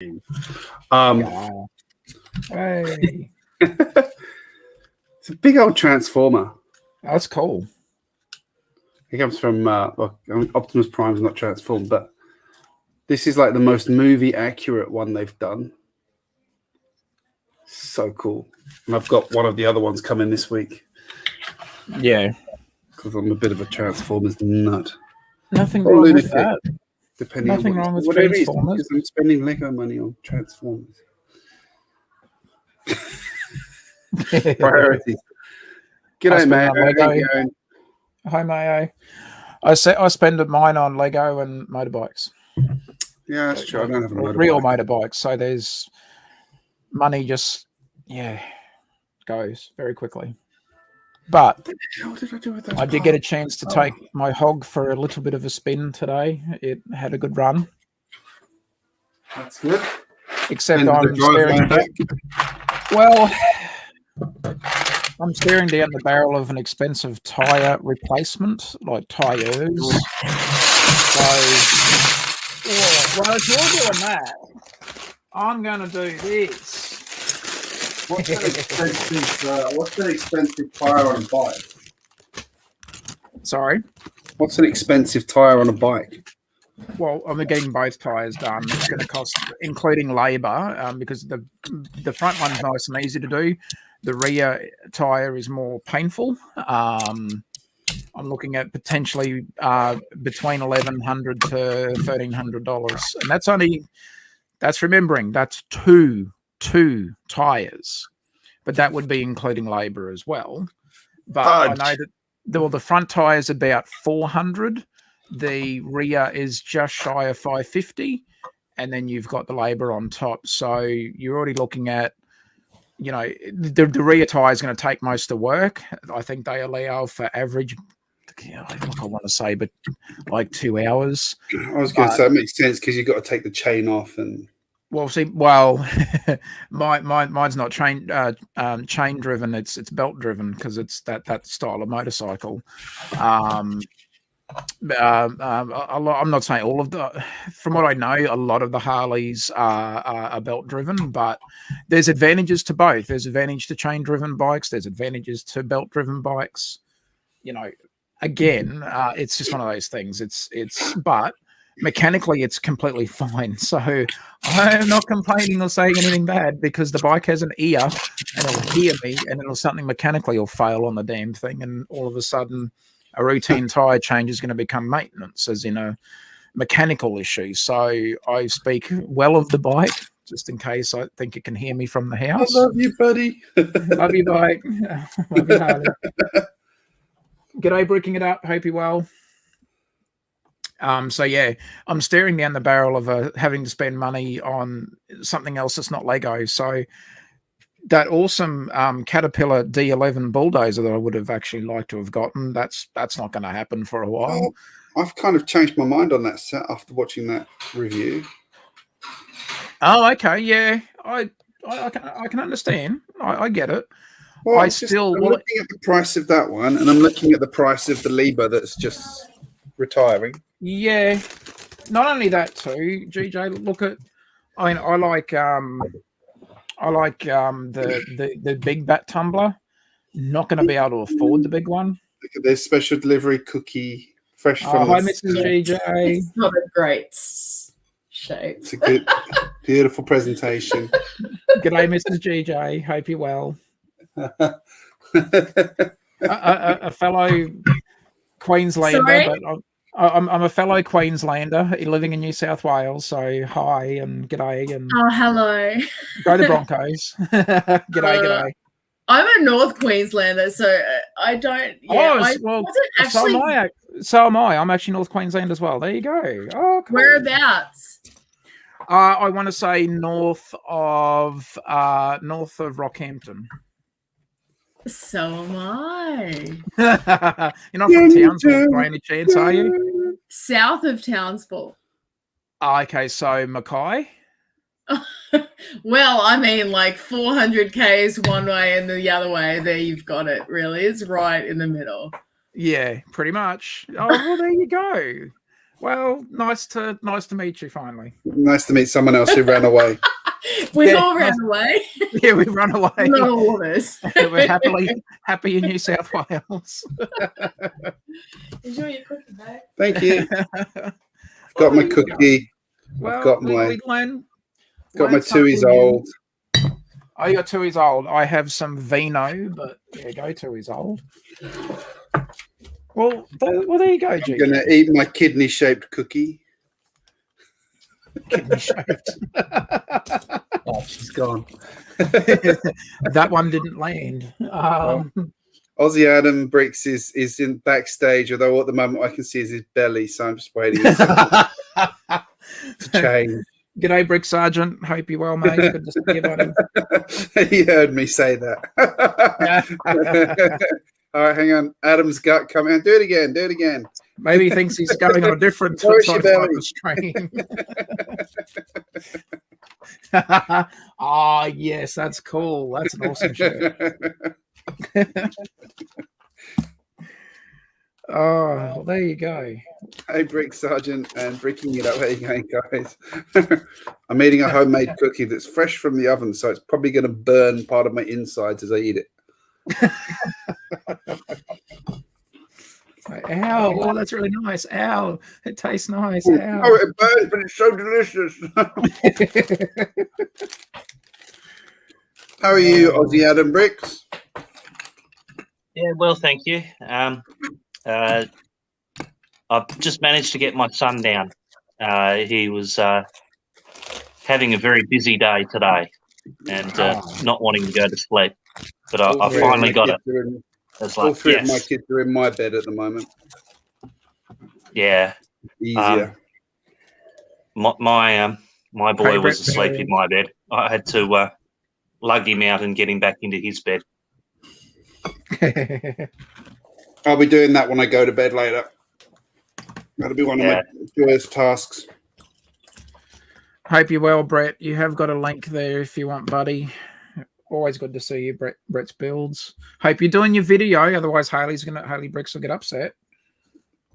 Yeah. Hey. It's a big old transformer. That's cool. It comes from Optimus Prime's not transformed, but this is like the most movie accurate one they've done. So cool. And I've got one of the other ones coming this week. Yeah. Because I'm a bit of a Transformers nut. Nothing wrong with that. Depending Nothing on wrong with whatever Transformers. Because I'm spending Lego money on Transformers. Priorities. G'day, mate. Hi, Mayo. I spend mine on Lego and motorbikes. Yeah, that's true. I don't have a motorbike. Real motorbikes. So there's money just goes very quickly. But what did I do with those I did get a chance to take my hog for a little bit of a spin today. It had a good run. That's good. Except I'm staring down. Well, I'm staring down the barrel of an expensive tyre replacement, like tyres. So, well, if you're doing that, I'm going to do this. What's an expensive tyre on a bike? Sorry? What's an expensive tyre on a bike? Well, I'm getting both tyres done. It's going to cost, including labour, because the front one's nice and easy to do. The rear tyre is more painful. I'm looking at potentially between $1,100 to $1,300, and that's remembering that's two tyres, but that would be including labour as well. But I know that the front tyre is about $400. The rear is just shy of $550, and then you've got the labour on top. So you're already looking at, the rear tyre is going to take most of the work. I think they allow for average, I want to say, but like 2 hours. I was going to say, that makes sense because you've got to take the chain off and. Well, see, mine's not chain driven. It's belt driven because it's that style of motorcycle. I'm not saying all of from what I know, a lot of the Harleys are belt driven, but there's advantages to both. There's advantage to chain driven bikes. There's advantages to belt driven bikes. Again, it's just one of those things. But mechanically it's completely fine. So I'm not complaining or saying anything bad because the bike has an ear and it'll hear me, and something mechanically will fail on the damn thing, and all of a sudden a routine tyre change is going to become maintenance, as in a mechanical issue. So I speak well of the bike, just in case I think it can hear me from the house. I love you, buddy. Love you, bike. Love you, Harley. G'day, bricking it up. Hope you're well. So yeah, I'm staring down the barrel of having to spend money on something else that's not Lego. So that awesome Caterpillar D11 bulldozer that I would have actually liked to have gotten, that's not going to happen for a while. I've kind of changed my mind on that set after watching that review. Oh, okay, yeah, I can understand. I get it. Well, I'm looking at the price of that one, and I'm looking at the price of the Liber that's just retiring. Yeah, not only that too, GJ. Look at, I like the big bat tumbler. Not going to be able to afford the big one. Look at this special delivery cookie, fresh from. Hi, Mrs. GJ. It's not a great shape. It's a good, beautiful presentation. G'day, Mrs. GJ. Hope you're well. A fellow Queenslander, Sorry? but I'm a fellow Queenslander living in New South Wales. So hi and g'day and hello. Go the Broncos. G'day. I'm a North Queenslander, so I don't. Yeah, so am I. I'm actually North Queensland as well. There you go. Oh, cool. Whereabouts? I want to say north of Rockhampton. So am I. You're not from Townsville, by any chance, are you? South of Townsville. Okay, so Mackay. Well, I mean, like 400 k's one way and the other way. There, you've got it. Really, it's right in the middle. Yeah, pretty much. Oh, well, there you go. Well, nice to meet you finally. Nice to meet someone else who ran away. We Yeah, all ran away. Yeah, we run away. Not all of us. We're happy in New South Wales. Enjoy your cookie, babe. Thank you. I've got my cookie. Well, I've got my learn 2 years something new. old. Oh, you got 2 years old. I have some vino, but there you go, 2 years old. Well, there you go, I'm G. going to eat my kidney-shaped cookie. Kidney shaped. Oh, she's gone. That one didn't land. Aussie Adam Bricks is in backstage, although at the moment I can see his belly, so I'm just waiting to change. G'day, Brick Sergeant. Hope you're well, mate. Good to see you, buddy. He heard me say that. All right, hang on. Adam's gut coming out. Do it again. Do it again. Maybe he thinks he's going on a different Where's side your of belly? the stream. Ah, yes, that's cool. That's an awesome shirt. Oh, well, there you go. Hey, Brick Sergeant, and bricking it up. How you going, guys? I'm eating a homemade cookie that's fresh from the oven, so it's probably going to burn part of my insides as I eat it. Ow! Oh, that's really nice. Ow! It tastes nice. Ow! Oh, it burns, but it's so delicious. How are you, Aussie Adam Bricks? Yeah, well, thank you. I've just managed to get my son down. He was having a very busy day today and not wanting to go to sleep. But I finally got it. All three of my kids are in my bed at the moment. Yeah. Easier. My boy was asleep in my bed. I had to lug him out and get him back into his bed. I'll be doing that when I go to bed later. That'll be one of my first tasks. Hope you're well, Brett. You have got a link there if you want, buddy. Always good to see you, Brett's Builds. Hope you're doing your video. Otherwise, Haley Bricks will get upset.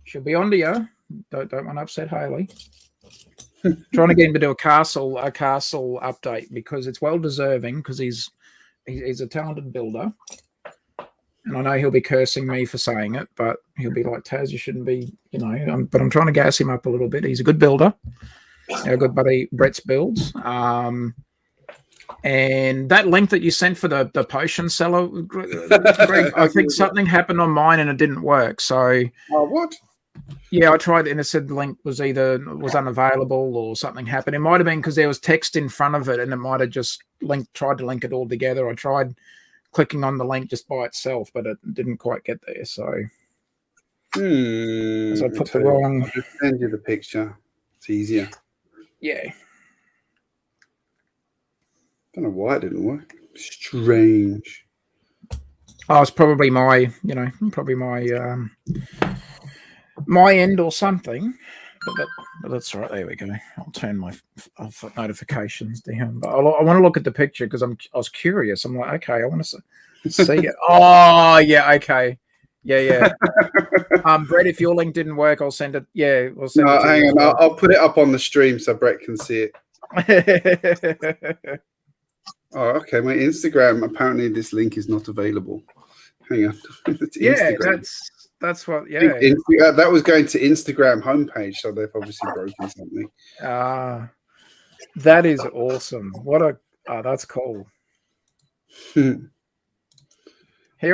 She'll be onto you. Don't want to upset Haley. Trying to get him to do a castle update because it's well deserving because he's a talented builder. And I know he'll be cursing me for saying it, but he'll be like, Taz, you shouldn't be, but I'm trying to gas him up a little bit. He's a good builder. Our good buddy Brett's Builds. And that link that you sent for the potion seller, Greg, I think something happened on mine and it didn't work. So, what? Yeah, I tried it and it said the link was unavailable or something happened. It might have been because there was text in front of it and it might have just tried to link it all together. I tried clicking on the link just by itself, but it didn't quite get there. So, so I put the wrong. I'll just send you the picture. It's easier. Yeah. Don't know why it didn't work. Strange. Oh, it's probably my my end or something. But that's right. There we go. I'll turn my notifications down. But I want to look at the picture because I was curious. I'm like, okay, I want to see it. Oh, yeah, okay. Yeah. Brett, if your link didn't work, I'll send it. Yeah, we'll send it. Hang on. I'll put it up on the stream so Brett can see it. Oh, okay. My Instagram, apparently this link is not available. Hang on. Yeah, that's what, yeah. That was going to Instagram homepage, so they've obviously broken something. That is awesome. That's cool. Here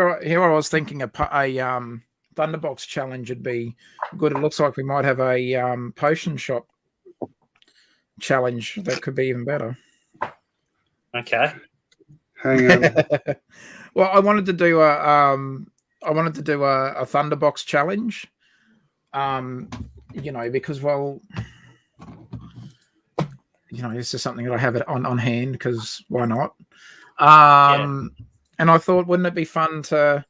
I was thinking a Thunderbox challenge would be good. It looks like we might have a potion shop challenge that could be even better. Okay. Hang on. Well, I wanted to do a Thunderbox challenge. Because this is something that I have it on hand because why not? And I thought, wouldn't it be fun to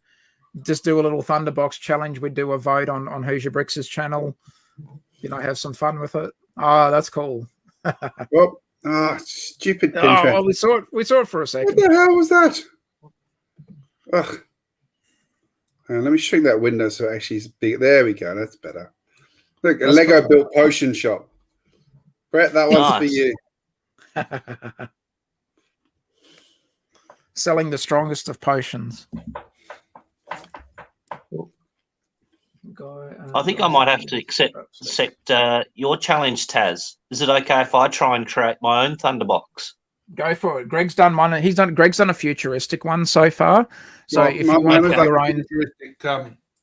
just do a little Thunderbox challenge? We'd do a vote on Who's Your Bricks' channel. Have some fun with it. Oh, that's cool. Well, stupid Pinterest. Oh, well, we saw it for a second. What the hell was that? Ugh. Let me shrink that window so it actually is big. There we go. That's better. Look, a Lego built potion shop. Brett, that one's for Nice. you. Selling the strongest of potions. I think I might have to accept your challenge, Taz. Is it okay if I try and create my own Thunderbox? Go for it. Greg's done one. Greg's done a futuristic one so far. So Well, if you want your own,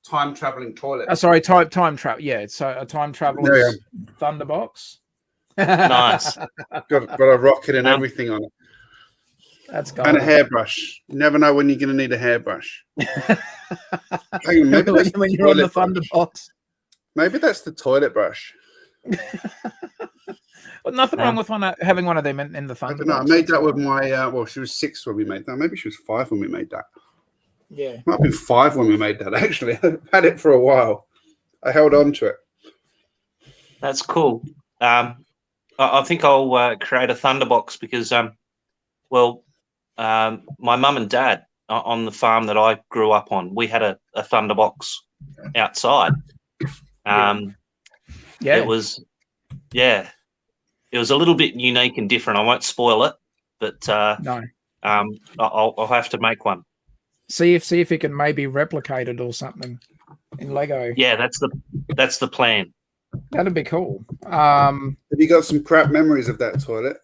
time traveling toilet. sorry, time travel. Yeah, so a time traveler's Thunderbox. Nice. got a rocket and everything on it. That's good. And a hairbrush. You never know when you're going to need a hairbrush. Hang on, maybe that's when you're on the Thunderbox. Maybe that's the toilet brush. Well, nothing wrong with having one of them in the Thunderbox. I made that with my. Well, she was 6 when we made that. Maybe she was 5 when we made that. Yeah, might have been 5 when we made that. Actually, I've had it for a while. I held on to it. That's cool. I think I'll create a Thunderbox because, my mum and dad on the farm that I grew up on, we had a Thunderbox outside. It was a little bit unique and different. I won't spoil it, but no. I'll have to make one. See if it can maybe replicate it or something in Lego. Yeah, that's the plan. That'd be cool. Have you got some crap memories of that toilet?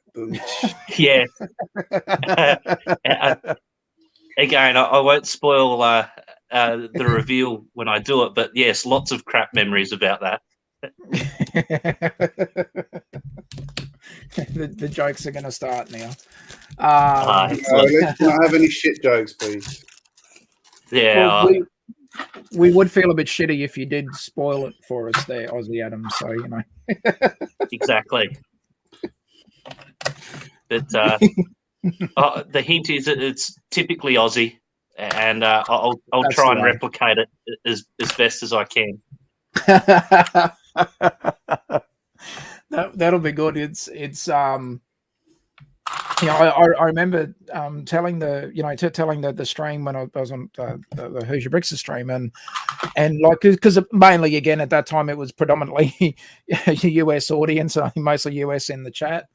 Yeah. Again, I won't spoil the reveal when I do it, but yes, lots of crap memories about that. the jokes are going to start now. Let's not have any shit jokes, please. Yeah. Well, we would feel a bit shitty if you did spoil it for us there, Aussie Adam. So, you know. Exactly. But the hint is that it's typically Aussie, and I'll try and replicate it as best as I can. That'll be good. It's I remember telling the stream when I was on the GJBricks stream and like because mainly again at that time it was predominantly a US audience, I think mostly US in the chat,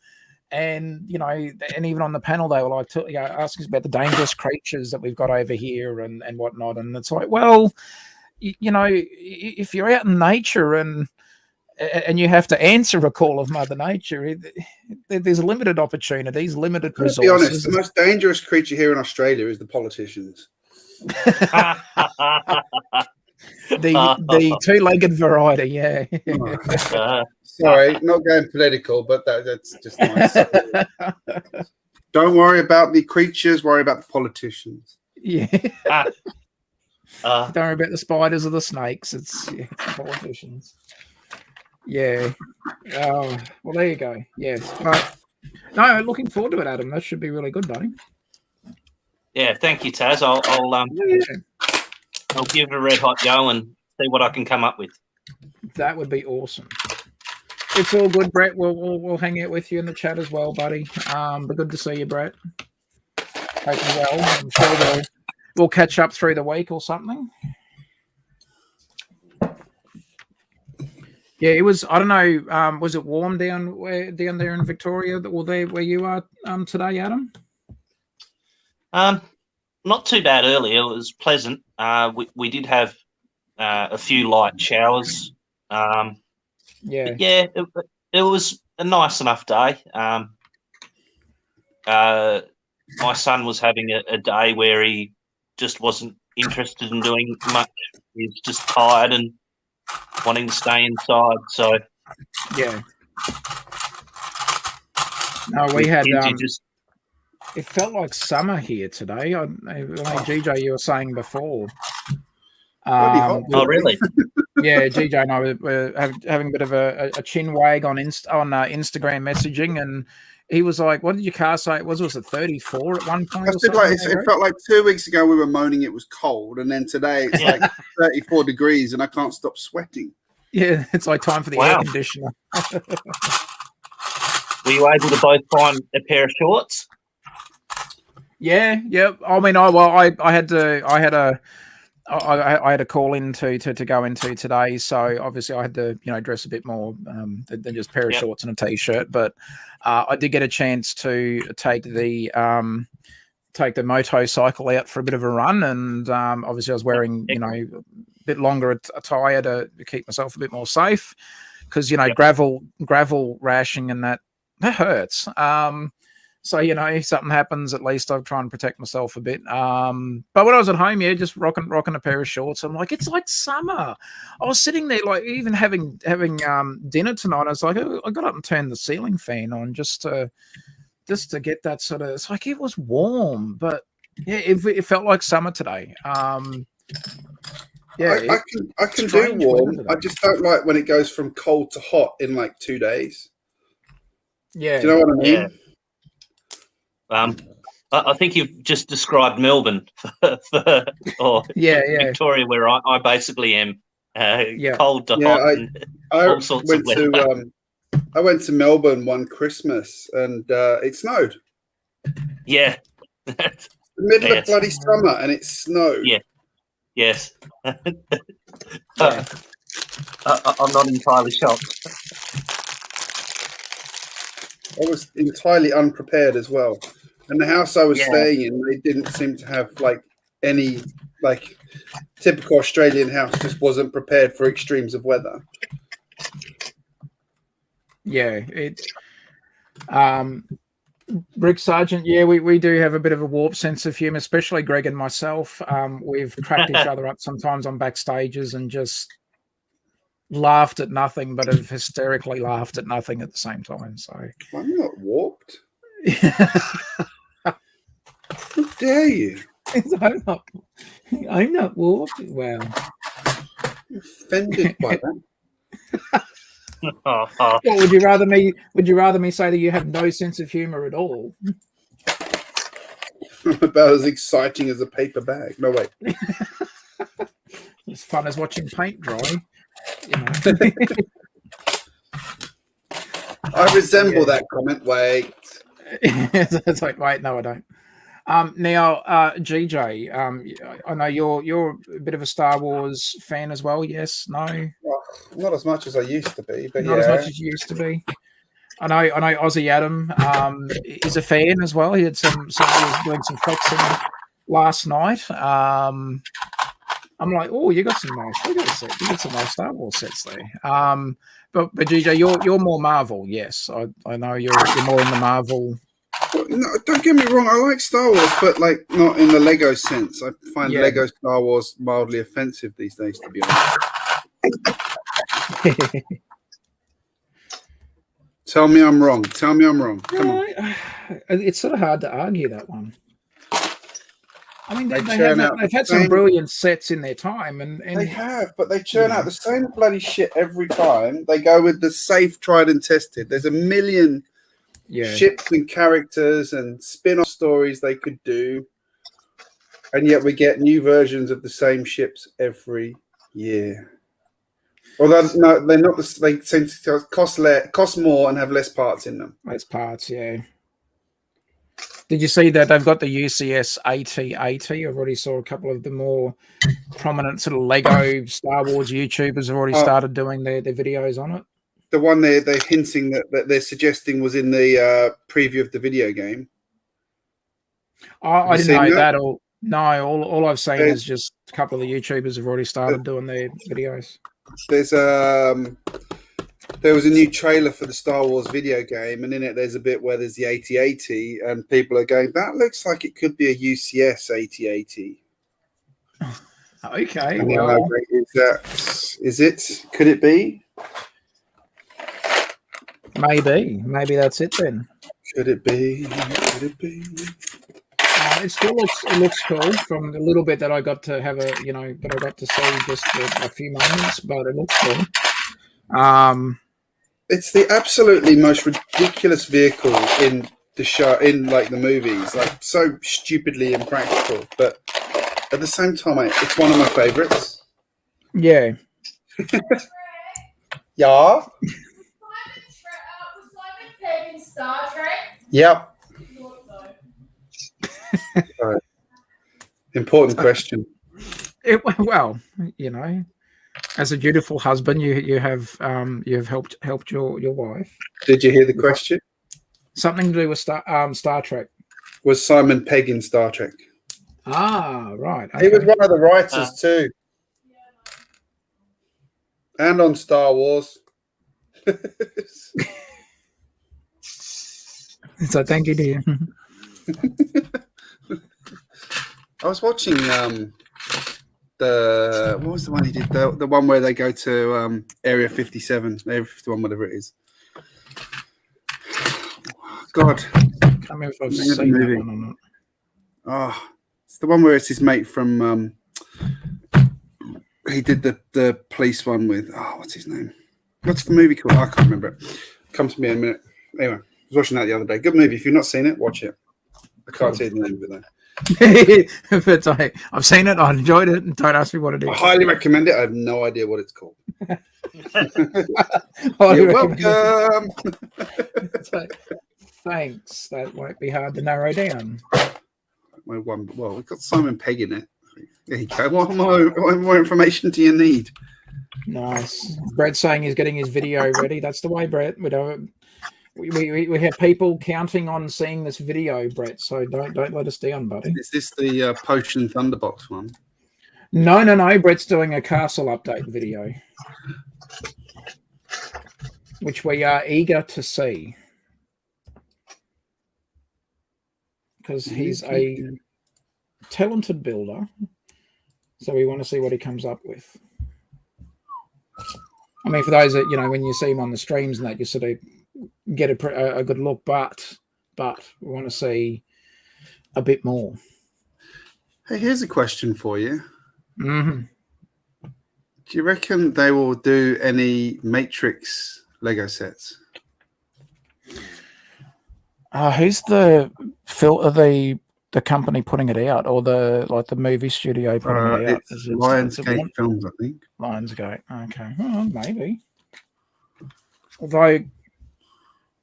and and even on the panel they were like asking us about the dangerous creatures that we've got over here and whatnot, and it's like, well, if you're out in nature and you have to answer a call of Mother Nature, there's limited opportunities, limited resources. To be honest, the most dangerous creature here in Australia is the politicians. the two-legged variety, yeah. Sorry, not going political, but that's just nice. Don't worry about the creatures, worry about the politicians. Yeah. Don't worry about the spiders or the snakes. It's the politicians. Yeah. Well, there you go. Yes. But no, looking forward to it, Adam. That should be really good, buddy. Yeah. Thank you, Taz. I'll give it a red hot go and see what I can come up with. That would be awesome. It's all good, Brett. We'll hang out with you in the chat as well, buddy. But good to see you, Brett. Hope you're well. I'm sure we'll catch up through the week or something. Yeah, it was. I don't know. Was it warm down there in Victoria, or there where you are today, Adam? Not too bad earlier. It was pleasant. We did have a few light showers. Yeah, it was a nice enough day. My son was having a day where he just wasn't interested in doing much. He was just tired and wanting to stay inside. So yeah. No, we had. It felt like summer here today. I GJ, you were saying before. Oh, really? Yeah, GJ and I were having a bit of a chin wag on Instagram messaging, and he was like, "What did your car say? Was it 34 at one point?" It felt like 2 weeks ago we were moaning it was cold, and then today it's like 34 degrees, and I can't stop sweating. Yeah, it's like time for the air conditioner. Were you able to both find a pair of shorts? Yeah. I mean, I had I had a call in to go into today, so obviously I had to dress a bit more than just a pair of shorts and a t-shirt. But I did get a chance to take the motorcycle out for a bit of a run, and obviously I was wearing a bit longer attire to keep myself a bit more safe, because gravel rashing and that hurts. So, if something happens, at least I'll try and protect myself a bit. But when I was at home, just rocking a pair of shorts. I'm like, it's like summer. I was sitting there, like, even having dinner tonight. I was like, I got up and turned the ceiling fan on just to get that sort of. It's like it was warm, but yeah, it felt like summer today. I can do warm. I just don't like when it goes from cold to hot in like 2 days. Yeah, do you know what I mean? Yeah. I think you've just described Melbourne or Victoria, where I basically am. Cold to hot and all sorts of weather. I went to Melbourne one Christmas and it snowed. Yeah. The middle of bloody summer and it snowed. Yeah. Yes. I'm not entirely shocked. I was entirely unprepared as well. And the house I was staying in, they didn't seem to have like any typical Australian house, just wasn't prepared for extremes of weather. Yeah, Brick Sergeant, we do have a bit of a warped sense of humour, especially Greg and myself. We've cracked each other up sometimes on backstages and just laughed at nothing, but have hysterically laughed at nothing at the same time. So I'm not warped. How dare you? I'm not warped. Well, I'm offended by that. What, would you rather me say that you have no sense of humor at all? About as exciting as a paper bag. No way. As fun as watching paint dry. I resemble that comment. Wait. It's like, wait, no, I don't. Now, GJ, I know you're a bit of a Star Wars fan as well. Yes, no, well, not as much as I used to be, but not as much as you used to be. I know Aussie Adam is a fan as well. He had he was doing some flexing last night. I'm like, oh, you got some nice sets. You got some nice Star Wars sets there. But GJ, you're more Marvel. Yes, I know you're more in the Marvel. No, don't get me wrong. I like Star Wars, but like not in the Lego sense. I find Lego Star Wars mildly offensive these days, to be honest. Tell me I'm wrong. Come on. It's sort of hard to argue that one. I mean, they've had some brilliant sets in their time, and they have, but they churn out the same bloody shit every time. They go with the safe, tried and tested. There's a million ships and characters and spin-off stories they could do, and yet we get new versions of the same ships every year. Although no, they're not. They seem to cost more and have less parts in them. Less parts, yeah. Did you see that they've got the UCS AT-80? I've already saw a couple of the more prominent sort of Lego Star Wars YouTubers have already started doing their videos on it. The one they're hinting that they're suggesting was in the preview of the video game. I didn't know that. All I've seen is just a couple of the YouTubers have already started doing their videos. There was a new trailer for the Star Wars video game, and in it there's a bit where there's the AT-80, and people are going, that looks like it could be a UCS AT-80. Okay. Well, is it? Could it be? Maybe that's it then. Could it be? Could it be? It still looks cool from the little bit that I got to have that I got to see just a few moments, but it looks cool. It's the absolutely most ridiculous vehicle in the show, in like the movies, like so stupidly impractical, but at the same time, it's one of my favorites. Yeah. Yeah. Star Trek? Yep. Right. Important question. Well, as a dutiful husband, you have helped your wife. Did you hear the question? Something to do with Star Trek. Was Simon Pegg in Star Trek? Ah, right. He was one of the writers too, and on Star Wars. So thank you, dear. I was watching what was the one he did? The one where they go to Area 57, Area 51, whatever it is. God, I can't remember if I've seen that one or not. Oh, it's the one where it's his mate from. He did the police one with. Oh, what's his name? What's the movie called? I can't remember it. Comes to me in a minute. Anyway, I was watching that the other day. Good movie. If you've not seen it, watch it. I can't say the name of it though. But I've seen it. I enjoyed it. And don't ask me what it is. I highly recommend it. I have no idea what it's called. You're welcome. Thanks. That won't be hard to narrow down. Well, we've got Simon Pegg in it. There you go. What more information do you need? Nice. Brett's saying he's getting his video ready. That's the way, Brett. We have people counting on seeing this video, Brett. So don't let us down, buddy. Is this the Potion Thunderbox one? No. Brett's doing a castle update video, which we are eager to see because he's a talented builder. So we want to see what he comes up with. I mean, for those that, when you see him on the streams and that, you sort of get a good look, but we want to see a bit more. Hey, here's a question for you. Mm-hmm. Do you reckon they will do any Matrix Lego sets? Who's the company putting it out, or the movie studio putting it out? It's Lionsgate Films, I think. Lionsgate. Okay, well, maybe. Although,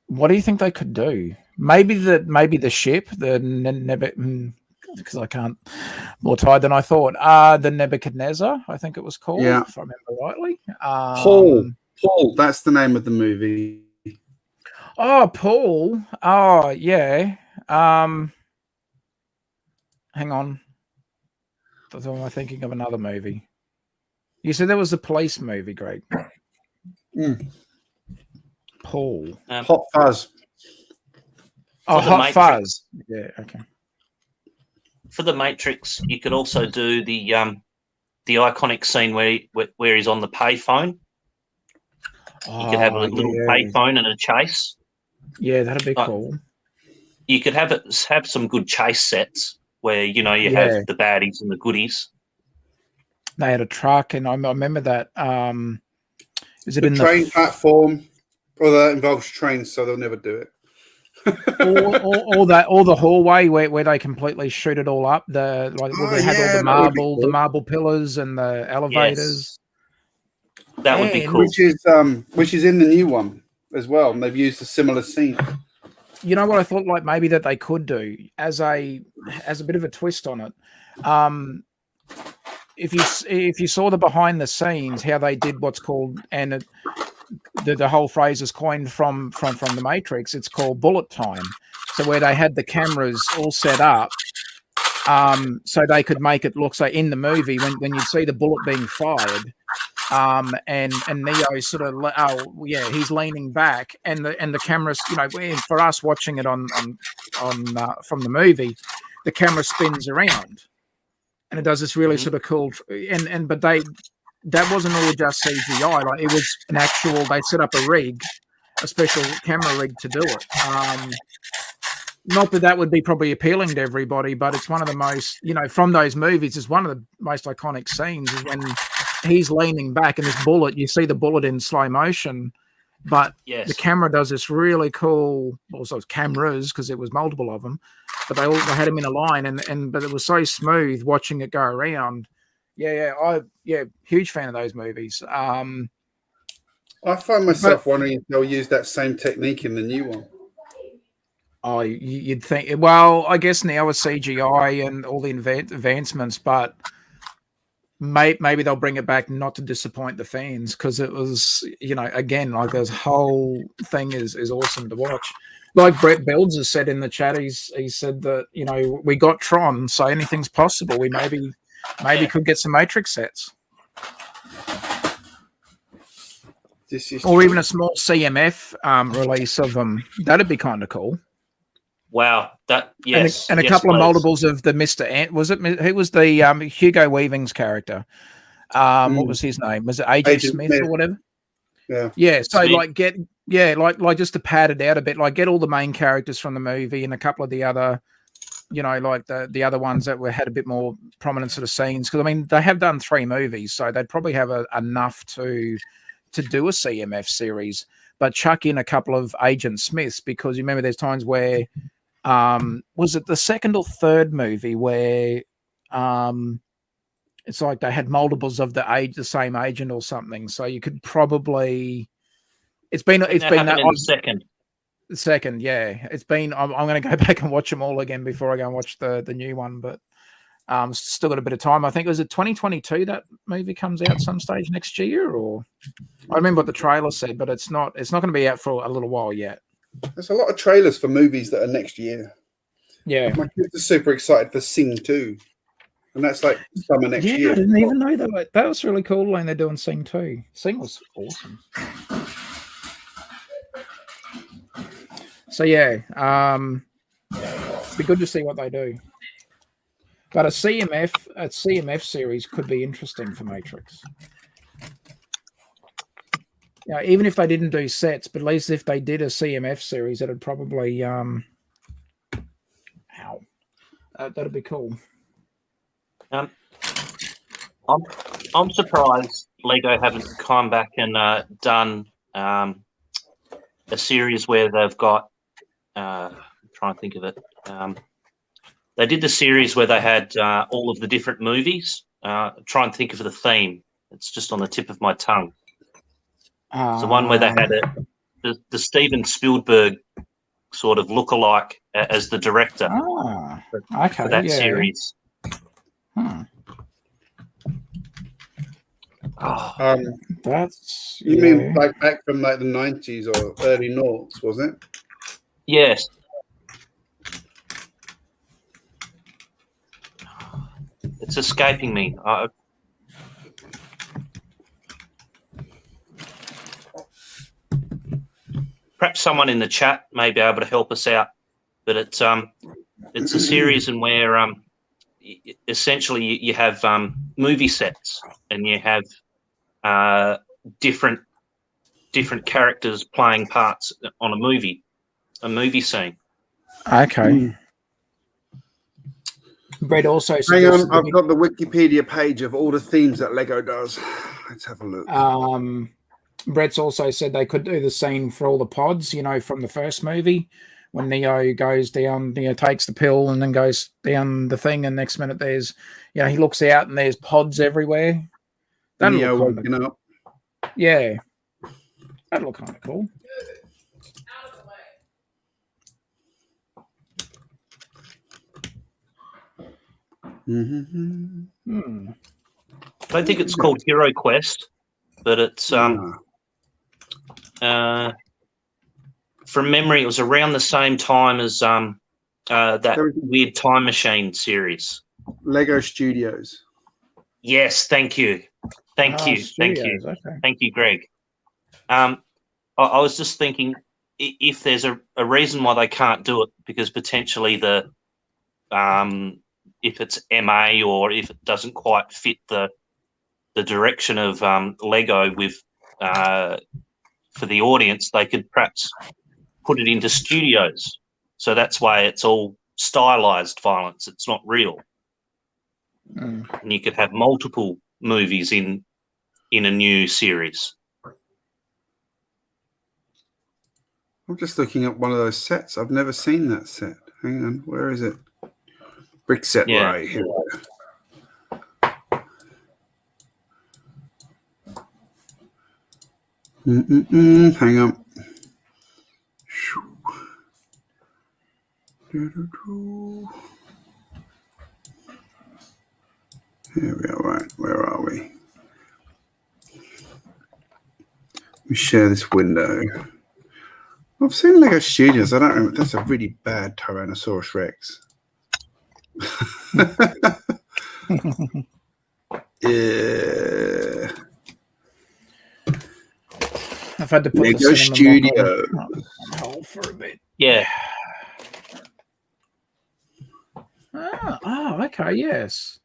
what do you think they could do? Maybe the ship, because I can't, more tired than I thought. The Nebuchadnezzar, I think it was called, if I remember rightly. Paul, that's the name of the movie. Oh, Paul. Oh, yeah. Hang on. Am I thinking of another movie? You said there was a police movie, Greg. Paul. Hot Fuzz. Oh, Hot Fuzz. Yeah, okay. For the Matrix, you could also do the iconic scene where he's on the payphone. You could have a little payphone and a chase. Yeah, that'd be cool. You could have some good chase sets where you have the baddies and the goodies. They had a truck, and I remember that. Is it the in train platform? Well, that involves trains, so they'll never do it. or the hallway where they completely shoot it all up. They had all the marble pillars and the elevators. Yes. That would be cool. Which is in the new one as well, and they've used a similar scene. You know what I thought, like maybe that they could do as a bit of a twist on it. If you saw the behind the scenes, how they did what's called, and the whole phrase is coined from the Matrix. It's called bullet time. So where they had the cameras all set up, so they could make it look, so in the movie when you see the bullet being fired, and Neo sort of he's leaning back, and the cameras, for us watching it on from the movie, the camera spins around, and it does this really sort of cool, but that wasn't all just CGI. Like it was an actual. They set up a special camera rig to do it. Not that would be probably appealing to everybody, but it's one of the most, from those movies, is one of the most iconic scenes is when he's leaning back and this bullet, you see the bullet in slow motion, but the camera does this really cool, also cameras, because it was multiple of them, but they had him in a line, but it was so smooth watching it go around. Huge fan of those movies. I find myself wondering if they'll use that same technique in the new one. Oh, you'd think. Well, I guess now with CGI and all the advancements, but maybe they'll bring it back not to disappoint the fans, because it was, again, like this whole thing is awesome to watch. Like Brett Builds has said in the chat, he said that we got Tron, so anything's possible. We maybe could get some Matrix sets, or even a small CMF release of them. That'd be kind of cool. Wow, yes, and a couple of multiples of the Mr. Ant. Was it who was the Hugo Weaving's character? What was his name? Was it Agent Smith or whatever? Yeah. So Smith. like just to pad it out a bit, like get all the main characters from the movie and a couple of the other, like the other ones that had a bit more prominent sort of scenes. Because I mean, they have done 3 movies, so they'd probably have enough to do a CMF series. But chuck in a couple of Agent Smiths, because you remember there's times where. Was it the second or third movie where it's like they had multiples of the same agent or something? So you could probably it's been in the second, yeah. It's been I'm going to go back and watch them all again before I go and watch the new one, but still got a bit of time. I think was it 2022 that movie comes out some stage next year, or I remember what the trailer said, but it's not going to be out for a little while yet. There's a lot of trailers for movies that are next year. Yeah. My kids are super excited for Sing 2. And that's like summer next year. I didn't even know that. That was really cool when they're doing Sing 2. Sing was awesome. So yeah, it'd be good to see what they do. But a CMF series could be interesting for Matrix. Even if they didn't do sets, but at least if they did a CMF series, it'd probably that'd be cool. I'm surprised Lego haven't come back and done a series where they've got. I'm trying to think of it. They did the series where they had all of the different movies. Try and think of the theme. It's just on the tip of my tongue. It's the one where they had the Steven Spielberg sort of look-alike as the director for that series. That's you mean like back from like the 90s or early noughts, was it? Yes. It's escaping me. Perhaps someone in the chat may be able to help us out. But it's a series in where essentially you have movie sets and you have different characters playing parts on a movie scene. Okay. Brett also hang on, I've got the Wikipedia page of all the themes that Lego does. Let's have a look. Brett's also said they could do the scene for all the pods, from the first movie when Neo goes down, takes the pill and then goes down the thing, and next minute there's, he looks out and there's pods everywhere. That'll Neo look waking up. Yeah. That'll look kind of cool. Mm-hmm. I don't think it's called Hero Quest, but it's from memory, it was around the same time as that weird time machine series. Lego Studios. Yes, thank you, thank you, Greg. I was just thinking if there's a reason why they can't do it, because potentially the if it's MA or if it doesn't quite fit the direction of Lego with for the audience, they could perhaps put it into studios. So that's why it's all stylized violence. It's not real. And you could have multiple movies in a new series. I'm just looking at one of those sets. I've never seen that set. Hang on, where is it? Brick set right here. Hang on. Here we are. Right, where are we? We share this window. I've seen Lego Studios. I don't remember. That's a really bad Tyrannosaurus Rex. Yeah. I've had to put Lego the Studio on hold for a bit. Yeah. Oh, okay, yes.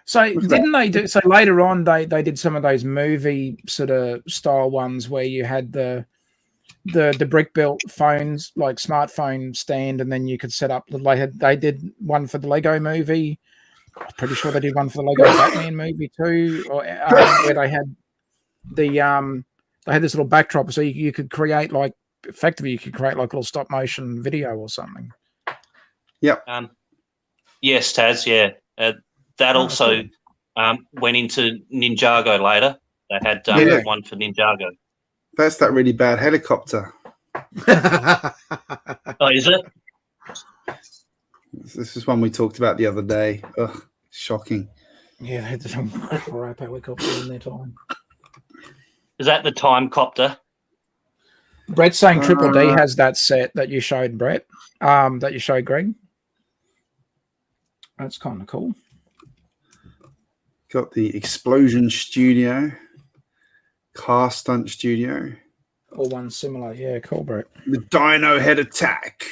So didn't they do? So later on, they did some of those movie sort of style ones where you had the brick built phones, like smartphone stand, and then you could set up. They did one for the Lego movie. I'm pretty sure they did one for the Lego Batman movie too, or where they had they had this little backdrop, so you could create like effectively you could create like a little stop motion video or something. Yep. Yes, Taz. Yeah. That also cool. Went into Ninjago later. They had one for Ninjago. That's that really bad helicopter. Oh, is it? This is one we talked about the other day. Ugh, shocking. Yeah, they had some crap helicopter in their time. Is that the time copter? Brett's saying Triple D has that set that you showed, Brett. That you showed Greg. That's kind of cool. Got the Explosion Studio, Car Stunt Studio. All one similar. Yeah, cool, Brett. The Dino Head Attack.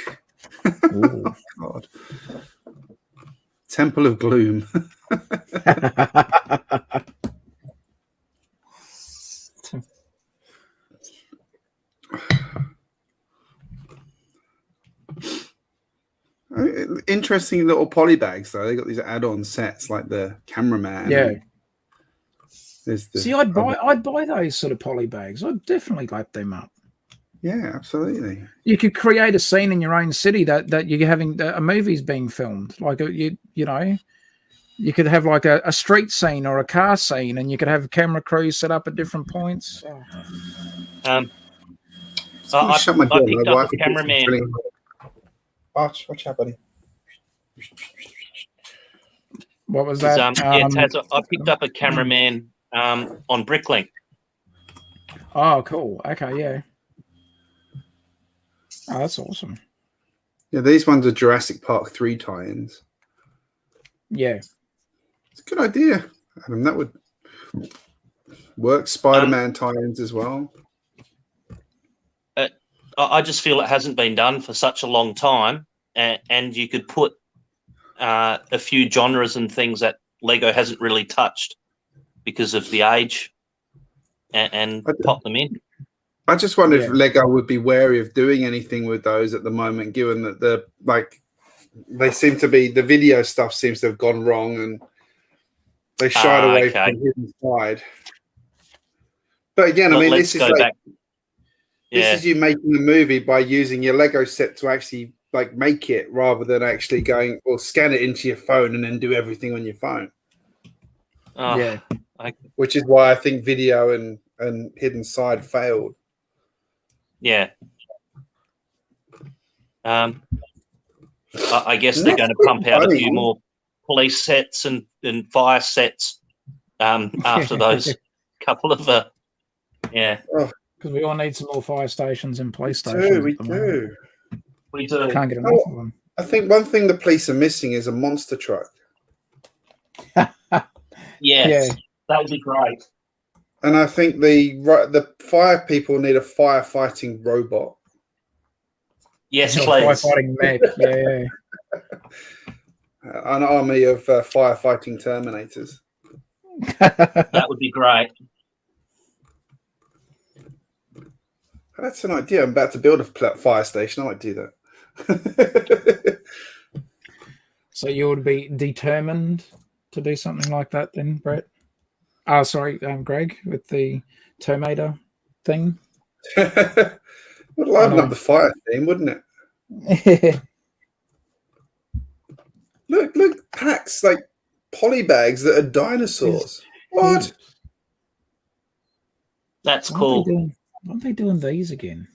Oh, God. Temple of Gloom. Interesting little poly bags, though. They got these add-on sets like the cameraman. Yeah. See, I'd buy those sort of poly bags. I'd definitely lap them up. Yeah, absolutely. You could create a scene in your own city that you're having a movie's being filmed. Like you could have like a street scene or a car scene, and you could have camera crews set up at different points. I picked up a cameraman. Watch out, buddy. What was that? Taz, I picked up a cameraman on Bricklink. Oh, cool. Okay, yeah. Oh, that's awesome. Yeah, these ones are Jurassic Park 3 tie-ins. Yeah. It's a good idea, Adam. That would work. Spider-Man tie-ins as well. I just feel it hasn't been done for such a long time, and you could put a few genres and things that Lego hasn't really touched because of the age, and pop them in. I just wonder if Lego would be wary of doing anything with those at the moment, given that they seem to be, the video stuff seems to have gone wrong, and they shied away from the hidden side. But again, I mean, this is like, this is you making a movie by using your Lego set to actually like make it, rather than actually going or scan it into your phone and then do everything on your phone. Which is why I think video and hidden side failed. Yeah. I guess they're going to pump out a few more police sets and fire sets after those couple of because we all need some more fire stations and police stations. We do. Can't get enough of them. I think one thing the police are missing is a monster truck. Yes, that would be great. And I think the fire people need a firefighting robot. Yes, please. Firefighting mech. Yeah. An army of firefighting Terminators. That would be great. That's an idea. I'm about to build a fire station. I might do that. So you would be determined to do something like that then, Brett? Greg, with the Terminator thing. Would liven up the fire theme, wouldn't it? Look, packs like poly bags that are dinosaurs. What? That's cool. Why are they doing these again?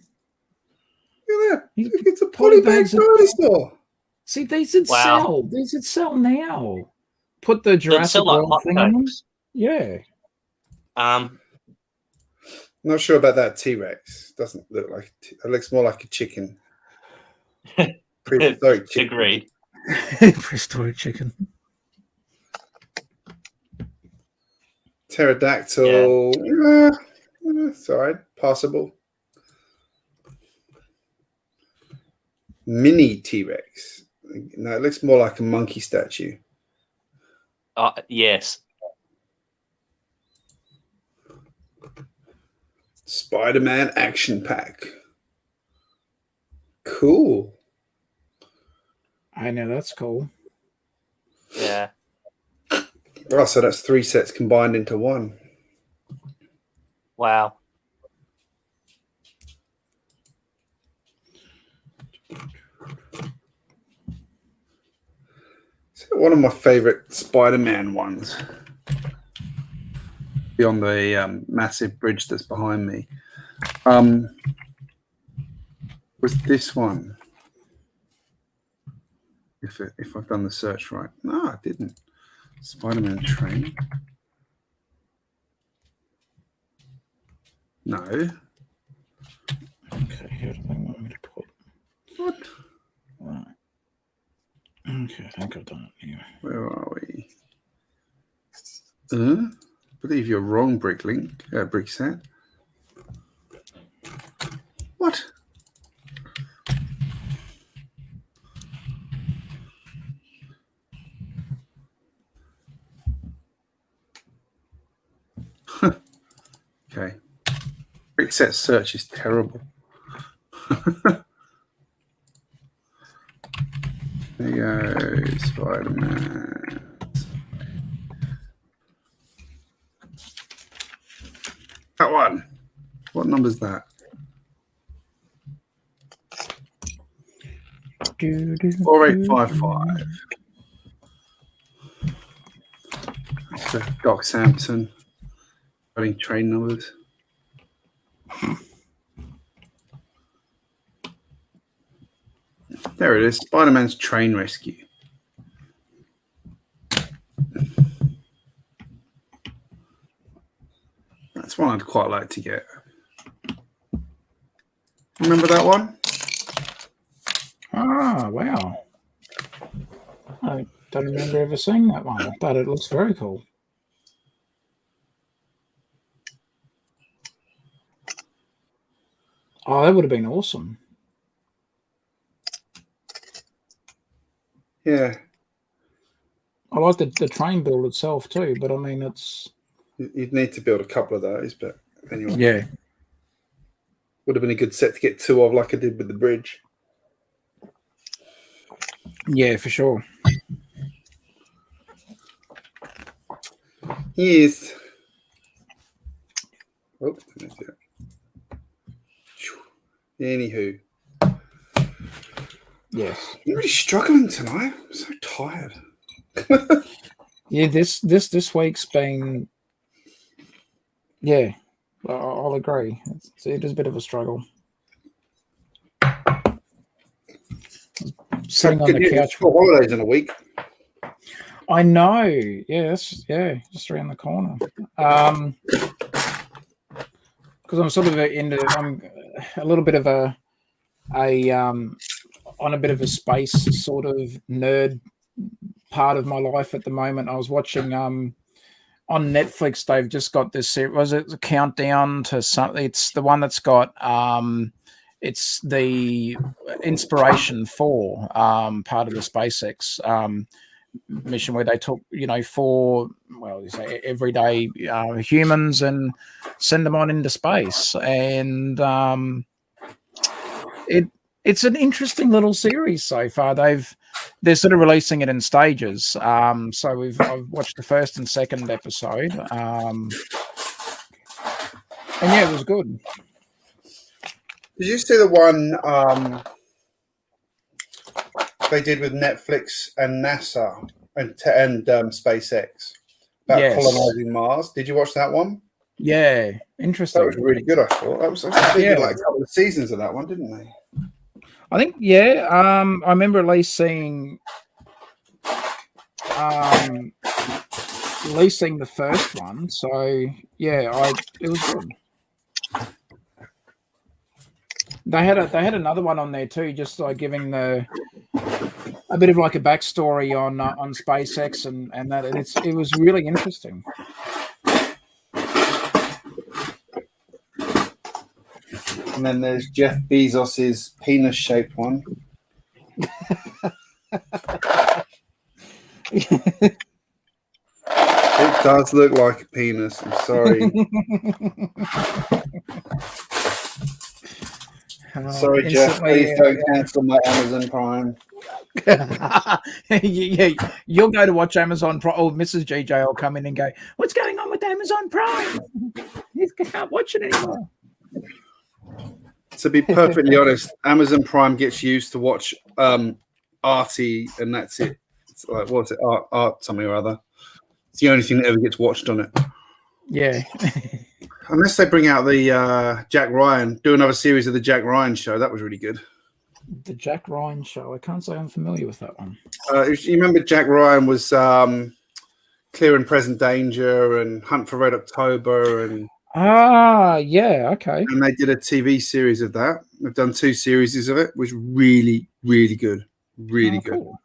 Look at that. It's a poly bag dinosaur. See, these would Wow. sell. These would sell now. Put the It'd Jurassic sell like World thing on them. hotcakes. Yeah. Not sure about that T-Rex. Doesn't look like it looks more like a chicken. Prehistoric chicken. Agreed. Prehistoric chicken. Pterodactyl. It's all right. Possible. Mini T-Rex. No, it looks more like a monkey statue. Yes. Spider-Man action pack. Cool. I know, that's cool. Yeah. Oh, so that's 3 sets combined into one. Wow. One of my favorite Spider-Man ones. Beyond the massive bridge that's behind me. Was this one? If I've done the search right. No, I didn't. Spider-Man train. No. Okay, here do they want me to put? What? Right. Okay, I think I've done it here. Where are we? I believe you're wrong, Brickset. What? Okay. Brickset search is terrible. There you go, Spider-Man. That one. What number's that? 4855. So Doc Sampson. Running train numbers. There it is. Spider-Man's train rescue. That's one I'd quite like to get. Remember that one? Ah, wow. I don't remember ever seeing that one, but it looks very cool. Oh, that would have been awesome. Yeah. I like the train build itself too, but I mean, it's... You'd need to build a couple of those, but anyway. Yeah. Would have been a good set to get 2 of, like I did with the bridge. Yeah, for sure. Yes. Oh, anywho. Yes. I'm really struggling tonight. I'm so tired. Yeah, this week's been... Yeah, I'll agree. It is a bit of a struggle. Sitting on the couch. 4 holidays in a week. I know. Yes, yeah, just around the corner. Because I'm sort of I'm a little bit of on a bit of a space sort of nerd part of my life at the moment. I was watching on Netflix. They've just got this. Was it the countdown to something? It's the one that's got it's the Inspiration 4 part of the SpaceX mission where they took 4 everyday humans and send them on into space, and it's an interesting little series so far. They're sort of releasing it in stages. So I've watched the first and second episode, and yeah, it was good. Did you see the one they did with Netflix and NASA and SpaceX about colonizing Mars? Did you watch that one? Yeah, interesting. That was really good. I thought that was like a couple of seasons of that one, didn't they? I think, yeah. I remember at least seeing the first one. So yeah, it was good. They had another one on there too, just like giving a bit of like a backstory on SpaceX and that, and it was really interesting. And then there's Jeff Bezos's penis-shaped one. It does look like a penis. I'm sorry. Sorry, Jeff. Please don't cancel my Amazon Prime. You'll go to watch Amazon Prime, or Mrs. GJ will come in and go, "What's going on with Amazon Prime? You can't watch it anymore." To be perfectly honest, Amazon Prime gets used to watch Arty, and that's it. It's like, what's it? Art something or other. It's the only thing that ever gets watched on it. Yeah. Unless they bring out the Jack Ryan, do another series of the Jack Ryan show. That was really good. The Jack Ryan show. I can't say I'm familiar with that one. You remember Jack Ryan was Clear and Present Danger and Hunt for Red October and yeah, okay. And they did a TV series of that. They've done 2 series of it, which was really, really good. Really good. Cool.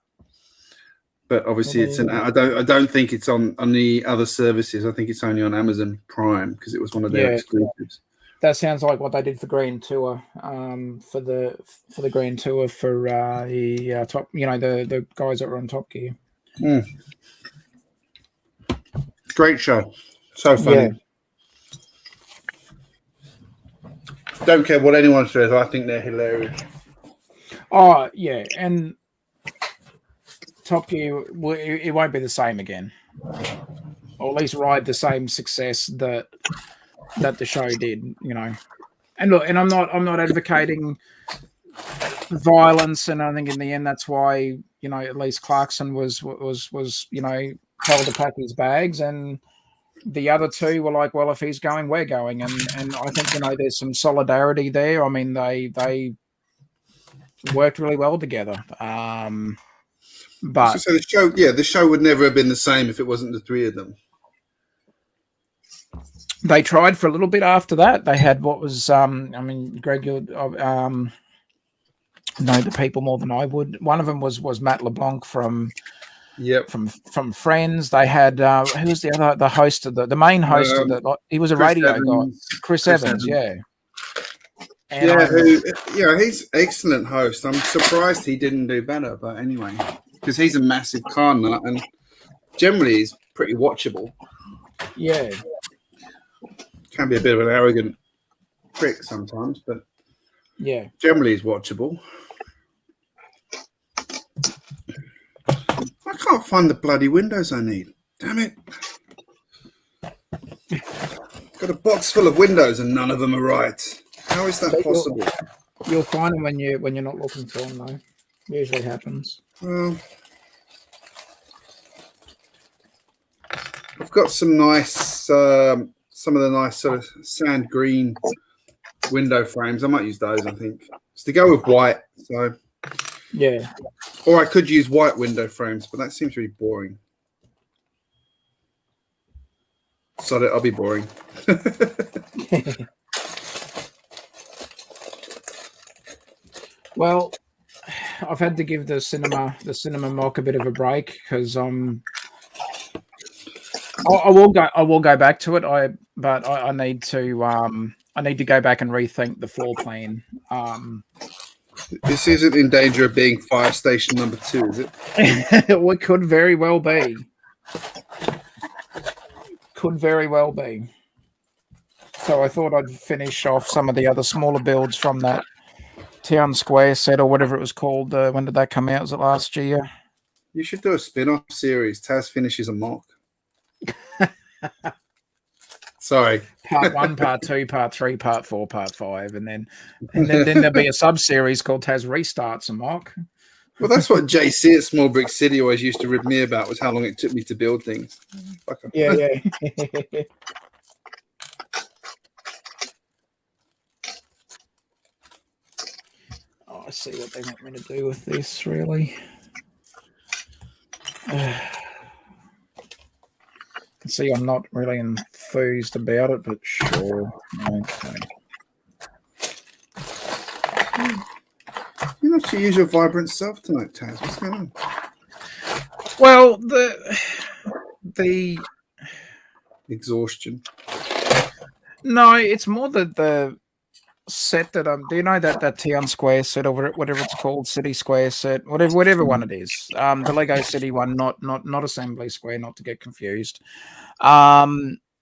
But obviously it's I don't think it's on the other services. I think it's only on Amazon Prime because it was one of their exclusives. That sounds like what they did for Green Tour, for the Green Tour for the top, the guys that were on Top Gear. Mm. Great show, so funny. Yeah. Don't care what anyone says. I think they're hilarious. Oh yeah, and Top Gear, it won't be the same again, or at least ride the same success that the show did, And look, and I'm not advocating violence, and I think in the end that's why at least Clarkson was told to pack his bags, and the other 2 were like, well, if he's going, we're going, and I think there's some solidarity there. I mean, they worked really well together. But so the show would never have been the same if it wasn't the 3 of them. They tried for a little bit after that. They had what was, Greg, you know the people more than I would. One of them was Matt LeBlanc from Friends. They had who was the other, the host of the main host of the. He was a radio guy, Chris Evans. Yeah. And he's excellent host. I'm surprised he didn't do better, but anyway, because he's a massive car nut and generally he's pretty watchable. Yeah. Can be a bit of an arrogant prick sometimes, but yeah, generally he's watchable. I can't find the bloody windows I need. Damn it. Got a box full of windows and none of them are right. How is that possible? You'll find them when you're not looking for them, though. Usually happens. Well, I've got some nice, some of the nice sort of sand green window frames. I might use those, I think. It's to go with white, so yeah. Or I could use white window frames, but that seems really boring. Sod it, I'll be boring. Well, I've had to give the cinema mock a bit of a break because I will go back to it. I need to go back and rethink the floor plan. This isn't in danger of being fire station number 2, is it? It could very well be. Could very well be. So I thought I'd finish off some of the other smaller builds from that Town Square set or whatever it was called. When did that come out? Was it last year? You should do a spin-off series. Taz finishes a mock. Sorry. Part 1, Part 2, Part 3, Part 4, Part 5, and then there'll be a sub-series called Taz Restarts a Mock. Well, that's what JC at Small Brick City always used to rib me about, was how long it took me to build things. Yeah. I see what they want me to do with this, really. Can see I'm not really enthused about it, but sure. Okay. You're not your usual vibrant self tonight, Taz. What's going on? Well, the Exhaustion. no, it's more the set that do you know that town square set or whatever it's called, city square set, whatever one it is, the Lego City one, not Assembly Square, not to get confused.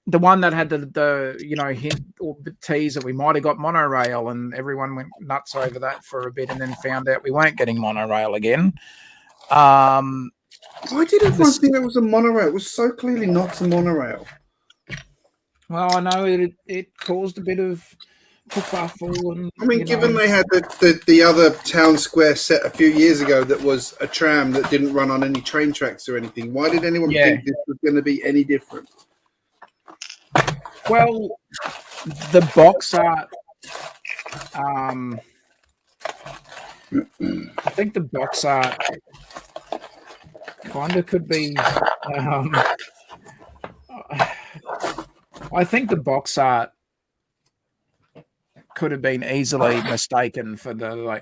The one that had the hint or tease that we might have got monorail, and everyone went nuts over that for a bit, and then found out we weren't getting monorail again. Why did everyone think that was a monorail? It was so clearly not a monorail. Well, I know it caused a bit of kerfuffle, and I mean, given they had the other town square set a few years ago that was a tram that didn't run on any train tracks or anything, why did anyone think this was going to be any different? Well, the box art. I think the box art kind of could be. I think the box art could have been easily mistaken for the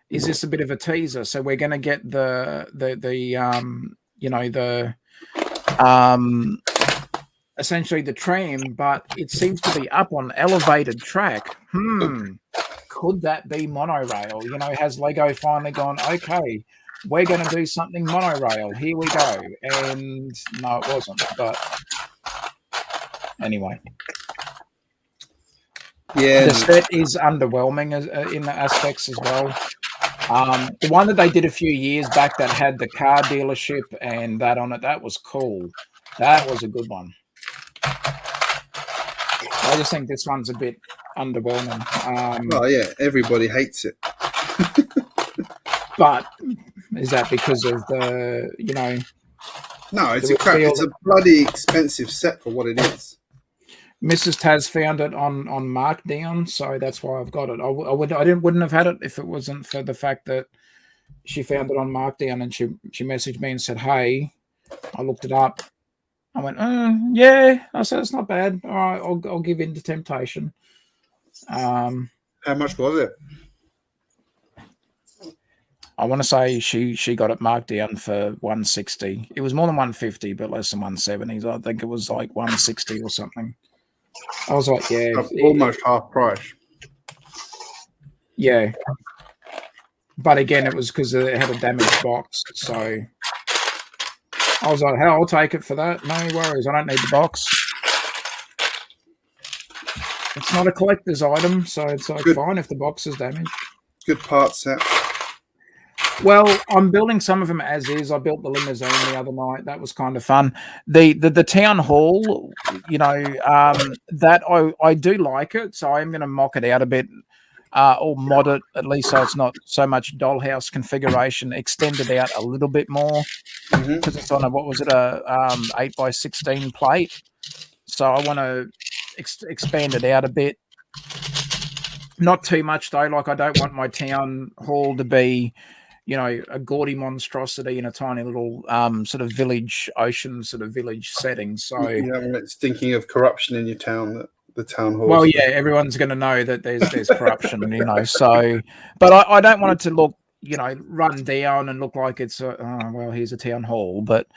is this a bit of a teaser? So we're going to get essentially the tram, but it seems to be up on elevated track. Could that be monorail? Has Lego finally gone, okay, we're going to do something monorail, here we go? And no, it wasn't, but anyway. Yeah, the set is underwhelming in the aspects as well. The one that they did a few years back that had the car dealership and that on it, that was cool. That was a good one. I just think this one's a bit underwhelming. Oh yeah, everybody hates it. But is that because of the No, it's a bloody expensive set for what it is. Mrs. Taz found it on Markdown, so that's why I've got it. I wouldn't have had it if it wasn't for the fact that she found it on Markdown, and she messaged me and said, "Hey, I looked it up." I went, "Yeah." I said, "It's not bad. All right, I'll give in to temptation." How much was it? I want to say she got it marked down for $160. It was more than $150, but less than $170. I think it was like $160 or something. I was like, yeah, almost half price. Yeah, but again, it was because it had a damaged box. So I was like, hell, I'll take it for that. No worries, I don't need the box. It's not a collector's item, so it's like fine if the box is damaged. Good part set. Well, I'm building some of them as is. I built the limousine the other night. That was kind of fun. The town hall, that I do like it. So I'm going to mock it out a bit, or mod it at least so it's not so much dollhouse configuration. Extend it out a little bit more because it's on a 8x16 plate. So I want to expand it out a bit. Not too much though. Like I don't want my town hall to be, a gaudy monstrosity in a tiny little sort of village, ocean sort of village setting. So it's thinking of corruption in your town, the town hall. Well, yeah, everyone's going to know that there's corruption, So, but I don't want it to look, run down and look like it's here's a town hall. But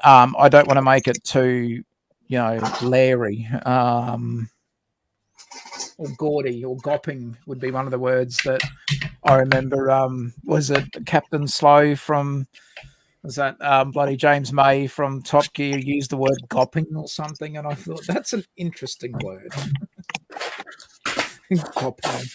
I don't want to make it too, Larry. Or gaudy or gopping would be one of the words that I remember. Was it Captain Slow from? Was that bloody James May from Top Gear used the word gopping or something? And I thought that's an interesting word. Gopping.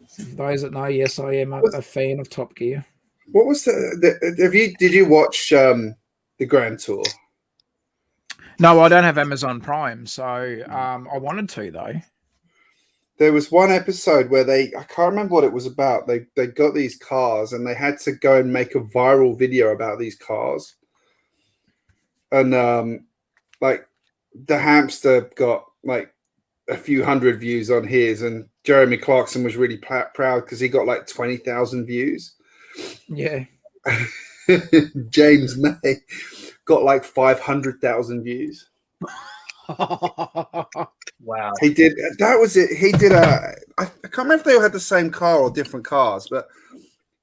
For those that know, yes, I am a fan of Top Gear. What was did you watch the Grand Tour? No, I don't have Amazon Prime, so I wanted to though. There was one episode where I can't remember what it was about. They got these cars and they had to go and make a viral video about these cars. And like the hamster got like a few hundred views on his, and Jeremy Clarkson was really proud because he got like 20,000 views. Yeah. James May got like 500,000 views. Wow. He did. That was it. He did I can't remember if they all had the same car or different cars, but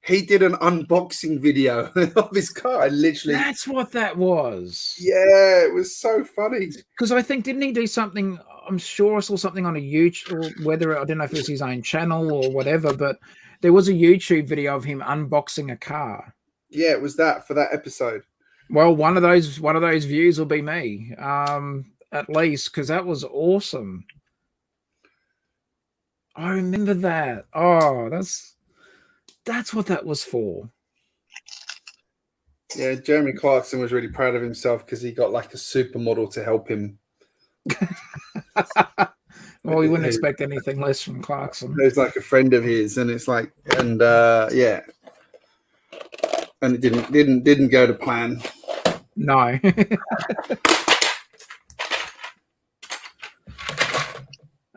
he did an unboxing video of his car. I literally. That's what that was. Yeah, it was so funny. Because I think, didn't he do something? I'm sure I saw something on a YouTube, or whether I don't know if it was his own channel or whatever, but there was a YouTube video of him unboxing a car. Yeah, it was that for that episode. Well, one of those views will be me, at least, because that was awesome. I remember that. Oh, that's what that was for. Yeah, Jeremy Clarkson was really proud of himself because he got like a supermodel to help him. Well, we wouldn't expect anything less from Clarkson. There's like a friend of his, and it's like, and yeah, and it didn't go to plan. No.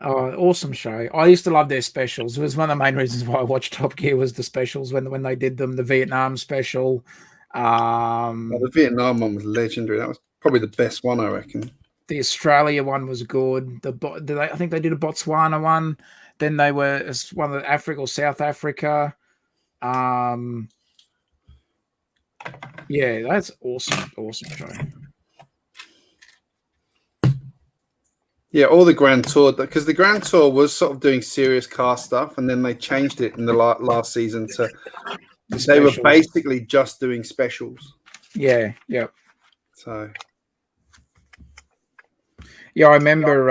Oh, awesome show. I used to love their specials. It was one of the main reasons why I watched Top Gear was the specials when they did them, the Vietnam special. Well, the Vietnam one was legendary. That was probably the best one, I reckon. The Australia one was good. I think they did a Botswana one. Then they were one of the Africa or South Africa. Yeah, that's awesome. Awesome show. Yeah, all the Grand Tour, because the Grand Tour was sort of doing serious car stuff, and then they changed it in the last season to they were basically just doing specials. Yeah, yeah. So, yeah, I remember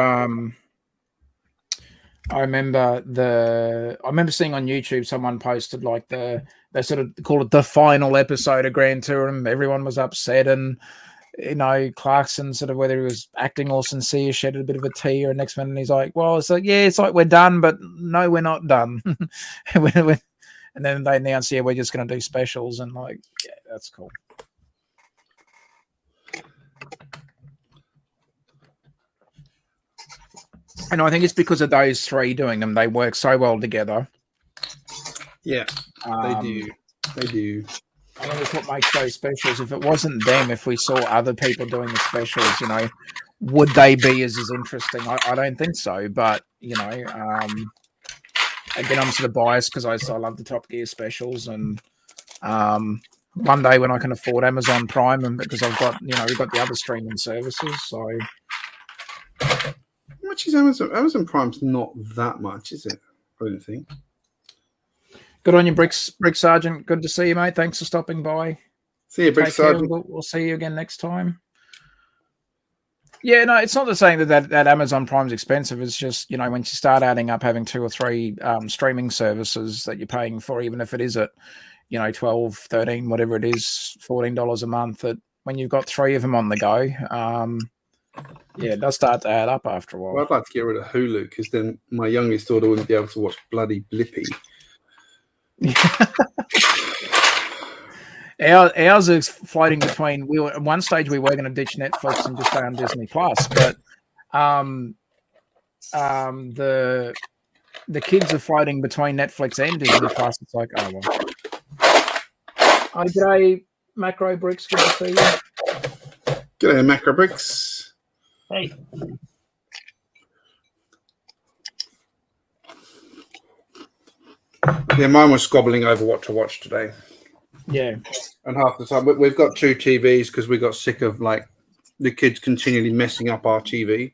seeing on YouTube someone posted like they sort of call it the final episode of Grand Tour, and everyone was upset, and Clarkson sort of, whether he was acting or sincere, shedded a bit of a tear, and next minute he's like, well, it's like, yeah, it's like we're done, but no, we're not done. And then they announced, yeah, we're just going to do specials, and like, yeah, that's cool. And I think it's because of those three doing them. They work so well together. Yeah, they do. They do. I think it's what makes those specials. If it wasn't them, if we saw other people doing the specials, would they be as interesting? I don't think so. But, again, I'm sort of biased because I love the Top Gear specials. And one day when I can afford Amazon Prime, and because I've got, we've got the other streaming services. So, how much is Amazon? Amazon Prime's not that much, is it? I don't think. Good on you, Brick Sergeant. Good to see you, mate. Thanks for stopping by. See you, Brick Sergeant. We'll see you again next time. Yeah, no, it's not the saying that Amazon Prime's expensive. It's just, when you start adding up having 2 or 3 streaming services that you're paying for, even if it is at, $12, $13, whatever it is, $14 a month, that when you've got 3 of them on the go, yeah, it does start to add up after a while. Well, I'd like to get rid of Hulu because then my youngest daughter wouldn't be able to watch bloody Blippi. Ours is floating between. At one stage we were going to ditch Netflix and just stay on Disney Plus, but the kids are floating between Netflix and Disney Plus. It's like, oh well. Hi, g'day, Macro Bricks. Good to see you. G'day, Macro Bricks. Hey. Yeah, mine was squabbling over what to watch today. Yeah. And half the time, we've got 2 TVs because we got sick of the kids continually messing up our TV.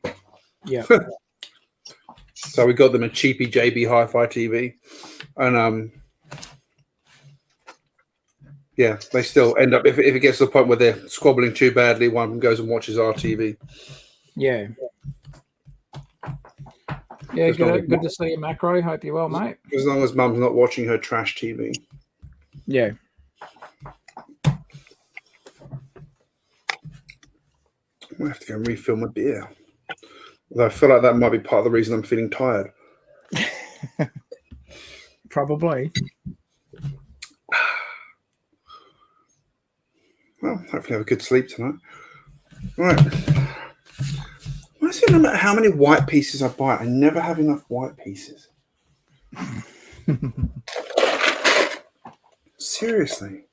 Yeah. So we got them a cheapy JB Hi-Fi TV, and yeah, they still end up if it gets to the point where they're squabbling too badly, one of them goes and watches our TV. Yeah. Yeah, good to see you, Macro. Hope you're well, mate. As long as Mum's not watching her trash TV. Yeah. I have to go and refill my beer. Although I feel like that might be part of the reason I'm feeling tired. Probably. Well, hopefully have a good sleep tonight. All right. Why is see no matter how many white pieces I buy, I never have enough white pieces. Seriously.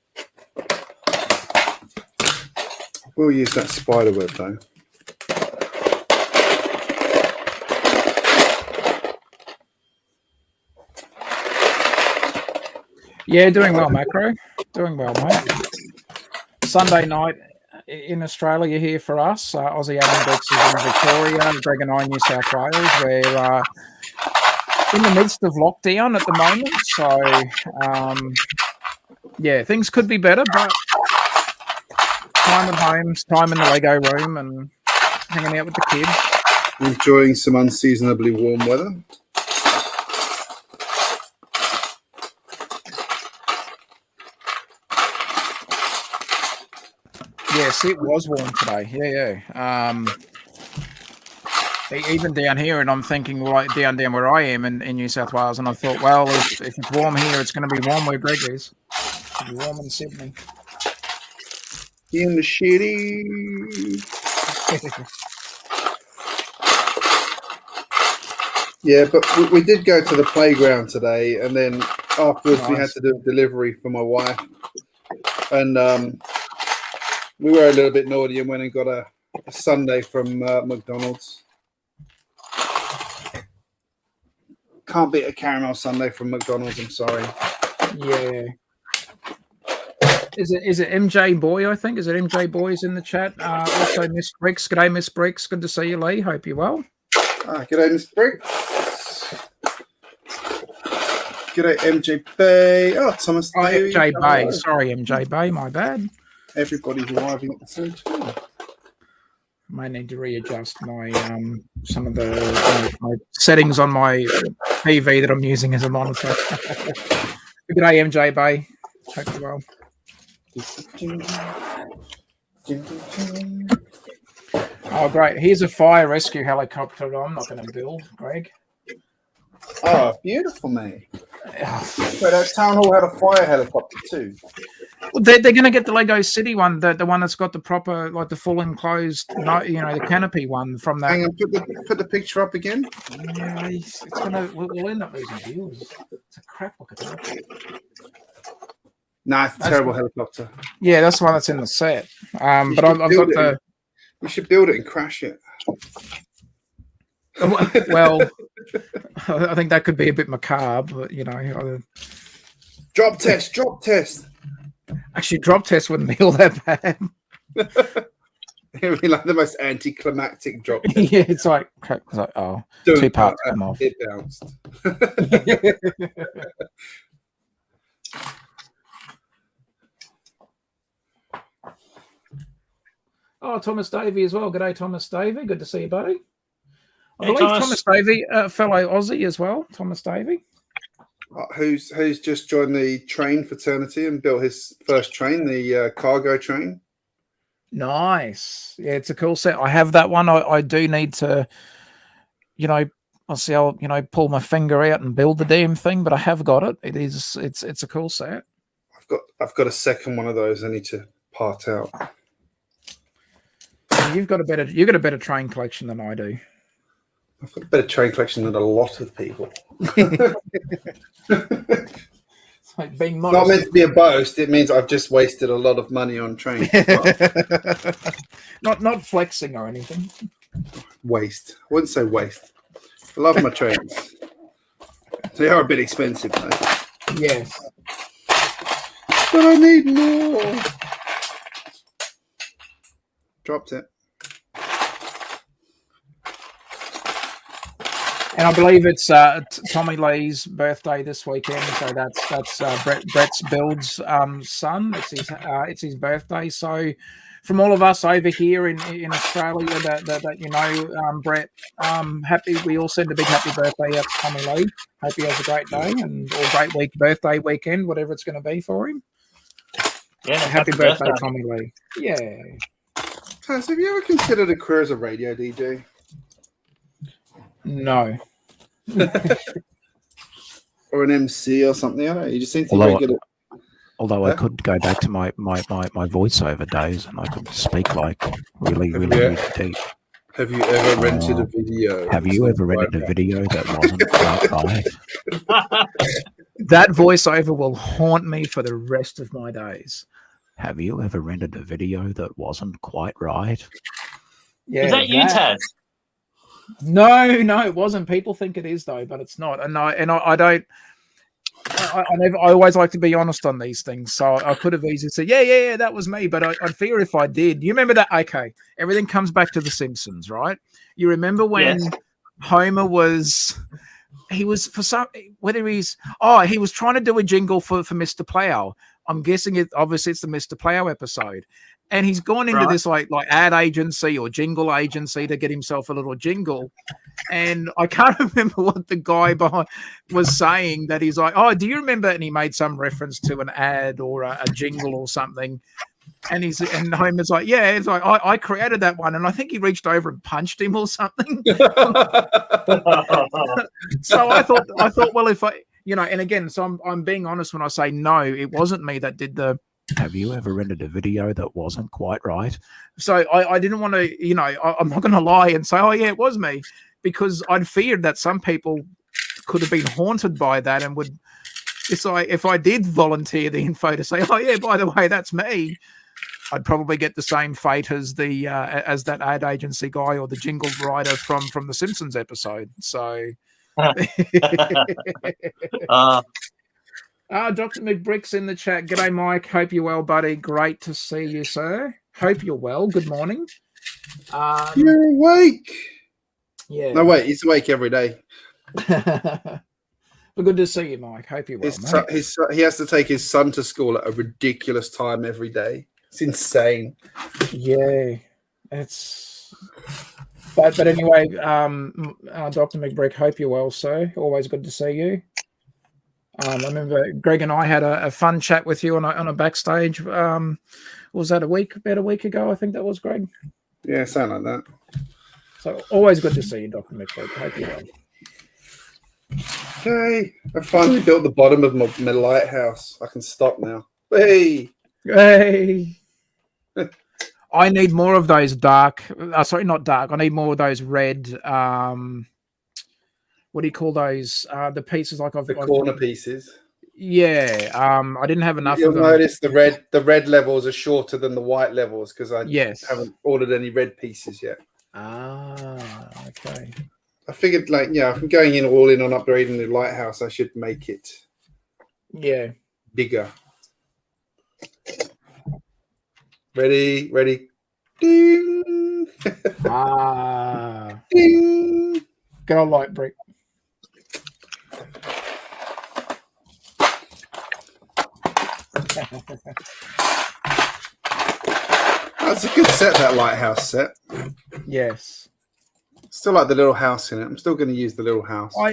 We'll use that spider web though. Yeah, doing well, Macro. Doing well, mate. Sunday night in Australia here for us. Aussie GJBricks is in Victoria, Greg and I in New South Wales. We're in the midst of lockdown at the moment. So, yeah, things could be better, but time at home, time in the Lego room and hanging out with the kids. Enjoying some unseasonably warm weather. Yes, it was warm today. Yeah. Even down here, and I'm thinking right down where I am in New South Wales, and I thought, well, if it's warm here, it's going to be warm where Greg is. It'll be warm in Sydney. In the shitty. Yeah, but we did go to the playground today, and then afterwards we had to do a delivery for my wife, and we were a little bit naughty and went and got a sundae from McDonald's. Can't beat a caramel sundae from McDonald's. I'm sorry. Yeah. Is it MJ Boy? I think is it MJ Boy's in the chat. Also, Miss Bricks. G'day, Miss Bricks. Good to see you, Lee. Hope you're well. G'day, Miss Bricks. G'day, MJ Bay. Oh, Thomas. Oh, MJ Bay. Sorry, MJ Bay. My bad. Everybody's arriving at the same time. I need to readjust my some of my settings on my TV that I'm using as a monitor. G'day, MJ Bay. Hope you're well. Oh, great. Here's a fire rescue helicopter that I'm not going to build, Greg. Oh, beautiful, mate. So that town hall had a fire helicopter too. Well, they're going to get the Lego City one, the one that's got the proper, like the full enclosed, the canopy one from that. Hang on, put the picture up again. Yeah, it's gonna. We'll end up losing views. It's a crap look at that. Nah, it's a terrible helicopter. Yeah, that's the one that's in the set. But I've got the. You should build it and crash it. Well, I think that could be a bit macabre, but Drop test. Actually, drop test wouldn't be all that bad. It would be like the most anticlimactic drop test. Yeah, it's like oh, two parts come off. It bounced. Oh, Thomas Davey as well. G'day, Thomas Davey. Good to see you, buddy. I Hey, believe Thomas Davey, fellow Aussie as well. Thomas Davey. Who's just joined the train fraternity and built his first train, the cargo train. Nice. Yeah, it's a cool set. I have that one. I do need to, I'll pull my finger out and build the damn thing, but I have got it. It's a cool set. I've got a second one of those I need to part out. You've got a better train collection than I do. I've got a better train collection than a lot of people. It's like being modest. Not meant to be a boast. It means I've just wasted a lot of money on trains. not flexing or anything. Waste. I wouldn't say waste. I love my trains. They are a bit expensive, though. Yes. But I need more. Dropped it. And I believe it's Tommy Lee's birthday this weekend, so that's Brett's Build's son. It's his birthday. So, from all of us over here in Australia, that Brett, we all send a big happy birthday out to Tommy Lee. Hope he has a great day and or great birthday weekend, whatever it's going to be for him. Yeah, happy birthday, Tommy Lee. Yeah. Have you ever considered a career as a radio DJ? No. Or an MC or something. I don't know. You just seem to be very good at. Although I could go back to my voiceover days and I could speak like really deep. Have you ever rented a video? Have you ever rented a video that wasn't quite right? That voiceover will haunt me for the rest of my days. Have you ever rented a video that wasn't quite right? Yeah, Is that you, Tad? No, it wasn't. People think it is though, but it's not. And I don't. I always like to be honest on these things. So I could have easily said, yeah, that was me. But I fear if I did. You remember that? Okay, everything comes back to The Simpsons, right? You remember when Homer was. He was he was trying to do a jingle for Mr. Plow. I'm guessing obviously it's the Mr. Plow episode. And he's gone into this like ad agency or jingle agency to get himself a little jingle. And I can't remember what the guy behind was saying, that he's like, oh, do you remember? And he made some reference to an ad or a jingle or something. And Homer's like, yeah, it's like, I created that one. And I think he reached over and punched him or something. So I thought, well, if I, and again, so I'm being honest when I say no, it wasn't me that did the. Have you ever rented a video that wasn't quite right? So I didn't want to, I'm not going to lie and say, oh yeah, it was me, because I'd feared that some people could have been haunted by that and would. It's like if I did volunteer the info to say, oh yeah, by the way, that's me, I'd probably get the same fate as the as that ad agency guy or the jingle writer from the Simpsons episode. So. Dr. McBricks in the chat. G'day, Mike. Hope you're well, buddy. Great to see you, sir. Hope you're well. Good morning. You're awake. Yeah. No, wait. He's awake every day. But good to see you, Mike. Hope you're well, mate. He has to take his son to school at a ridiculous time every day. It's insane. Yeah. It's... But anyway, Dr. McBrick, hope you're well, sir. Always good to see you. I remember Greg and I had a fun chat with you on a backstage. Was that about a week ago? I think that was, Greg. Yeah, something like that. So always good to see you, Dr. McBrick. Hope you're well. Okay, I finally built the bottom of my lighthouse. I can stop now. Hey. I need more of those dark. Sorry, not dark. I need more of those red. What do you call those? The pieces like the corner pieces. Yeah. I didn't have enough of them. You'll notice the red levels are shorter than the white levels because I haven't ordered any red pieces yet. Okay. I figured, if I'm going all in on upgrading the lighthouse, I should make it bigger. Ready. Ding. Ding. Go light brick. That's a good set, that lighthouse set. Yes. Still like the little house in it. I'm still going to use the little house. I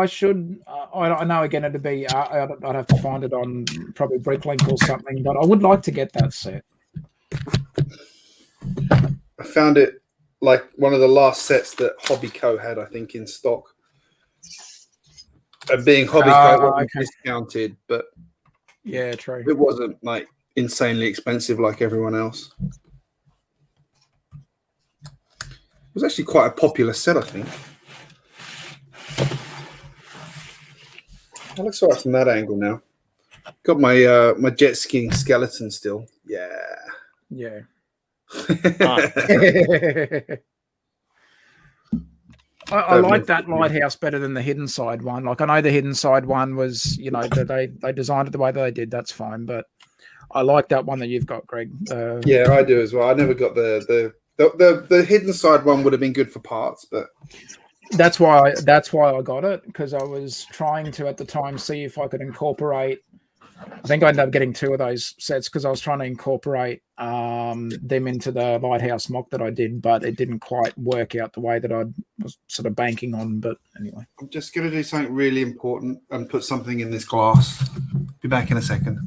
should. I know again it'd be. I'd have to find it on probably Bricklink or something, but I would like to get that set. I found it like one of the last sets that Hobby Co had, I think, in stock. And being Hobby Co wasn't discounted, but yeah, true. It wasn't like insanely expensive like everyone else. It was actually quite a popular set, I think. That looks all right from that angle now. Got my my jet skiing skeleton still. Yeah. I like that lighthouse better than the hidden side one. Like I know the hidden side one was, they designed it the way that they did. That's fine, but I like that one that you've got, Greg. Yeah, I do as well. I never got the hidden side one. Would have been good for parts, but that's why I got it, because I was trying to at the time see if I could incorporate. I think I ended up getting 2 of those sets because I was trying to incorporate them into the lighthouse mock that I did, but it didn't quite work out the way that I was sort of banking on. But anyway, I'm just going to do something really important and put something in this glass. Be back in a second.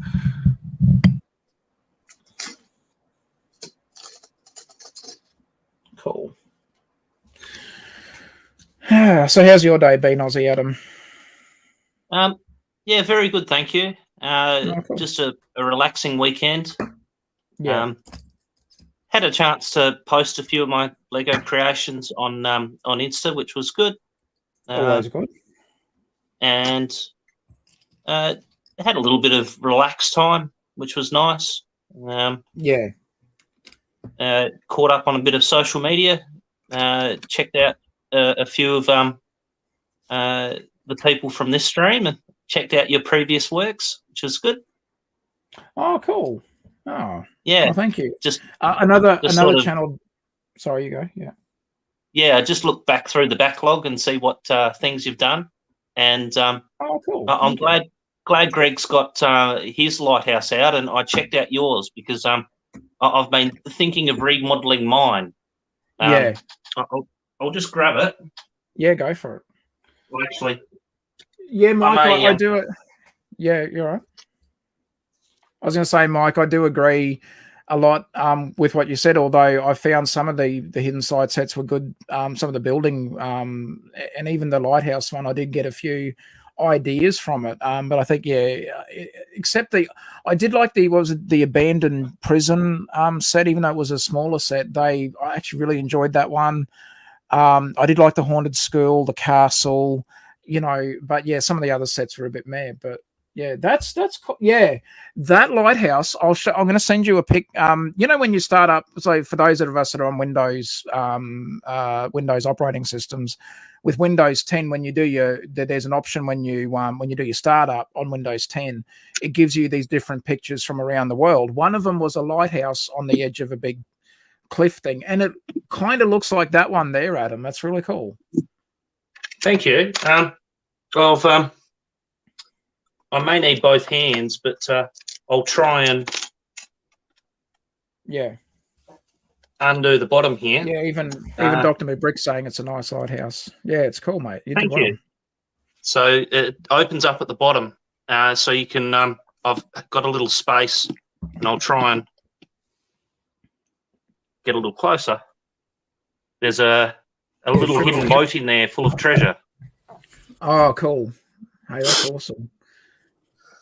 Cool. So how's your day been, Aussie Adam? Yeah, very good, thank you. Cool. Just a relaxing weekend. Yeah. Had a chance to post a few of my Lego Creations on Insta, which was good. Always good. And had a little bit of relaxed time, which was nice. Yeah. Caught up on a bit of social media. Checked out a few of the people from this stream and checked out your previous works, which was good. Oh, cool. Oh, yeah. Well, thank you. Just another channel. Sorry, you go. Yeah. Yeah, just look back through the backlog and see what things you've done, and oh, cool. I'm glad Greg's got his Lighthouse out, and I checked out yours because I've been thinking of remodeling mine. Yeah. I'll just grab it. Yeah, go for it. Well, actually, yeah, Mike, I do it. Yeah, you're right. I was going to say, Mike, I do agree a lot with what you said, although I found some of the hidden side sets were good. Some of the building and even the lighthouse one, I did get a few ideas from it. But I think, except I did like the abandoned prison set, even though it was a smaller set. I actually really enjoyed that one. I did like the haunted school, the castle, but yeah, some of the other sets were a bit meh, but yeah, that's cool. Yeah, that lighthouse. I'm going to send you a pic. When you start up. So for those of us that are on Windows, Windows operating systems, with Windows 10, when you do there's an option when you do your startup on Windows 10, it gives you these different pictures from around the world. One of them was a lighthouse on the edge of a big cliff thing, and it kind of looks like that one there, Adam. That's really cool. Thank you. I may need both hands, but I'll try and undo the bottom here. Yeah, even Dr. GJBricks saying it's a nice lighthouse. Yeah, it's cool, mate. Thank you. So it opens up at the bottom, so you can. I've got a little space, and I'll try and get a little closer. There's a little hidden boat in there full of treasure. Oh, cool. Hey, that's awesome.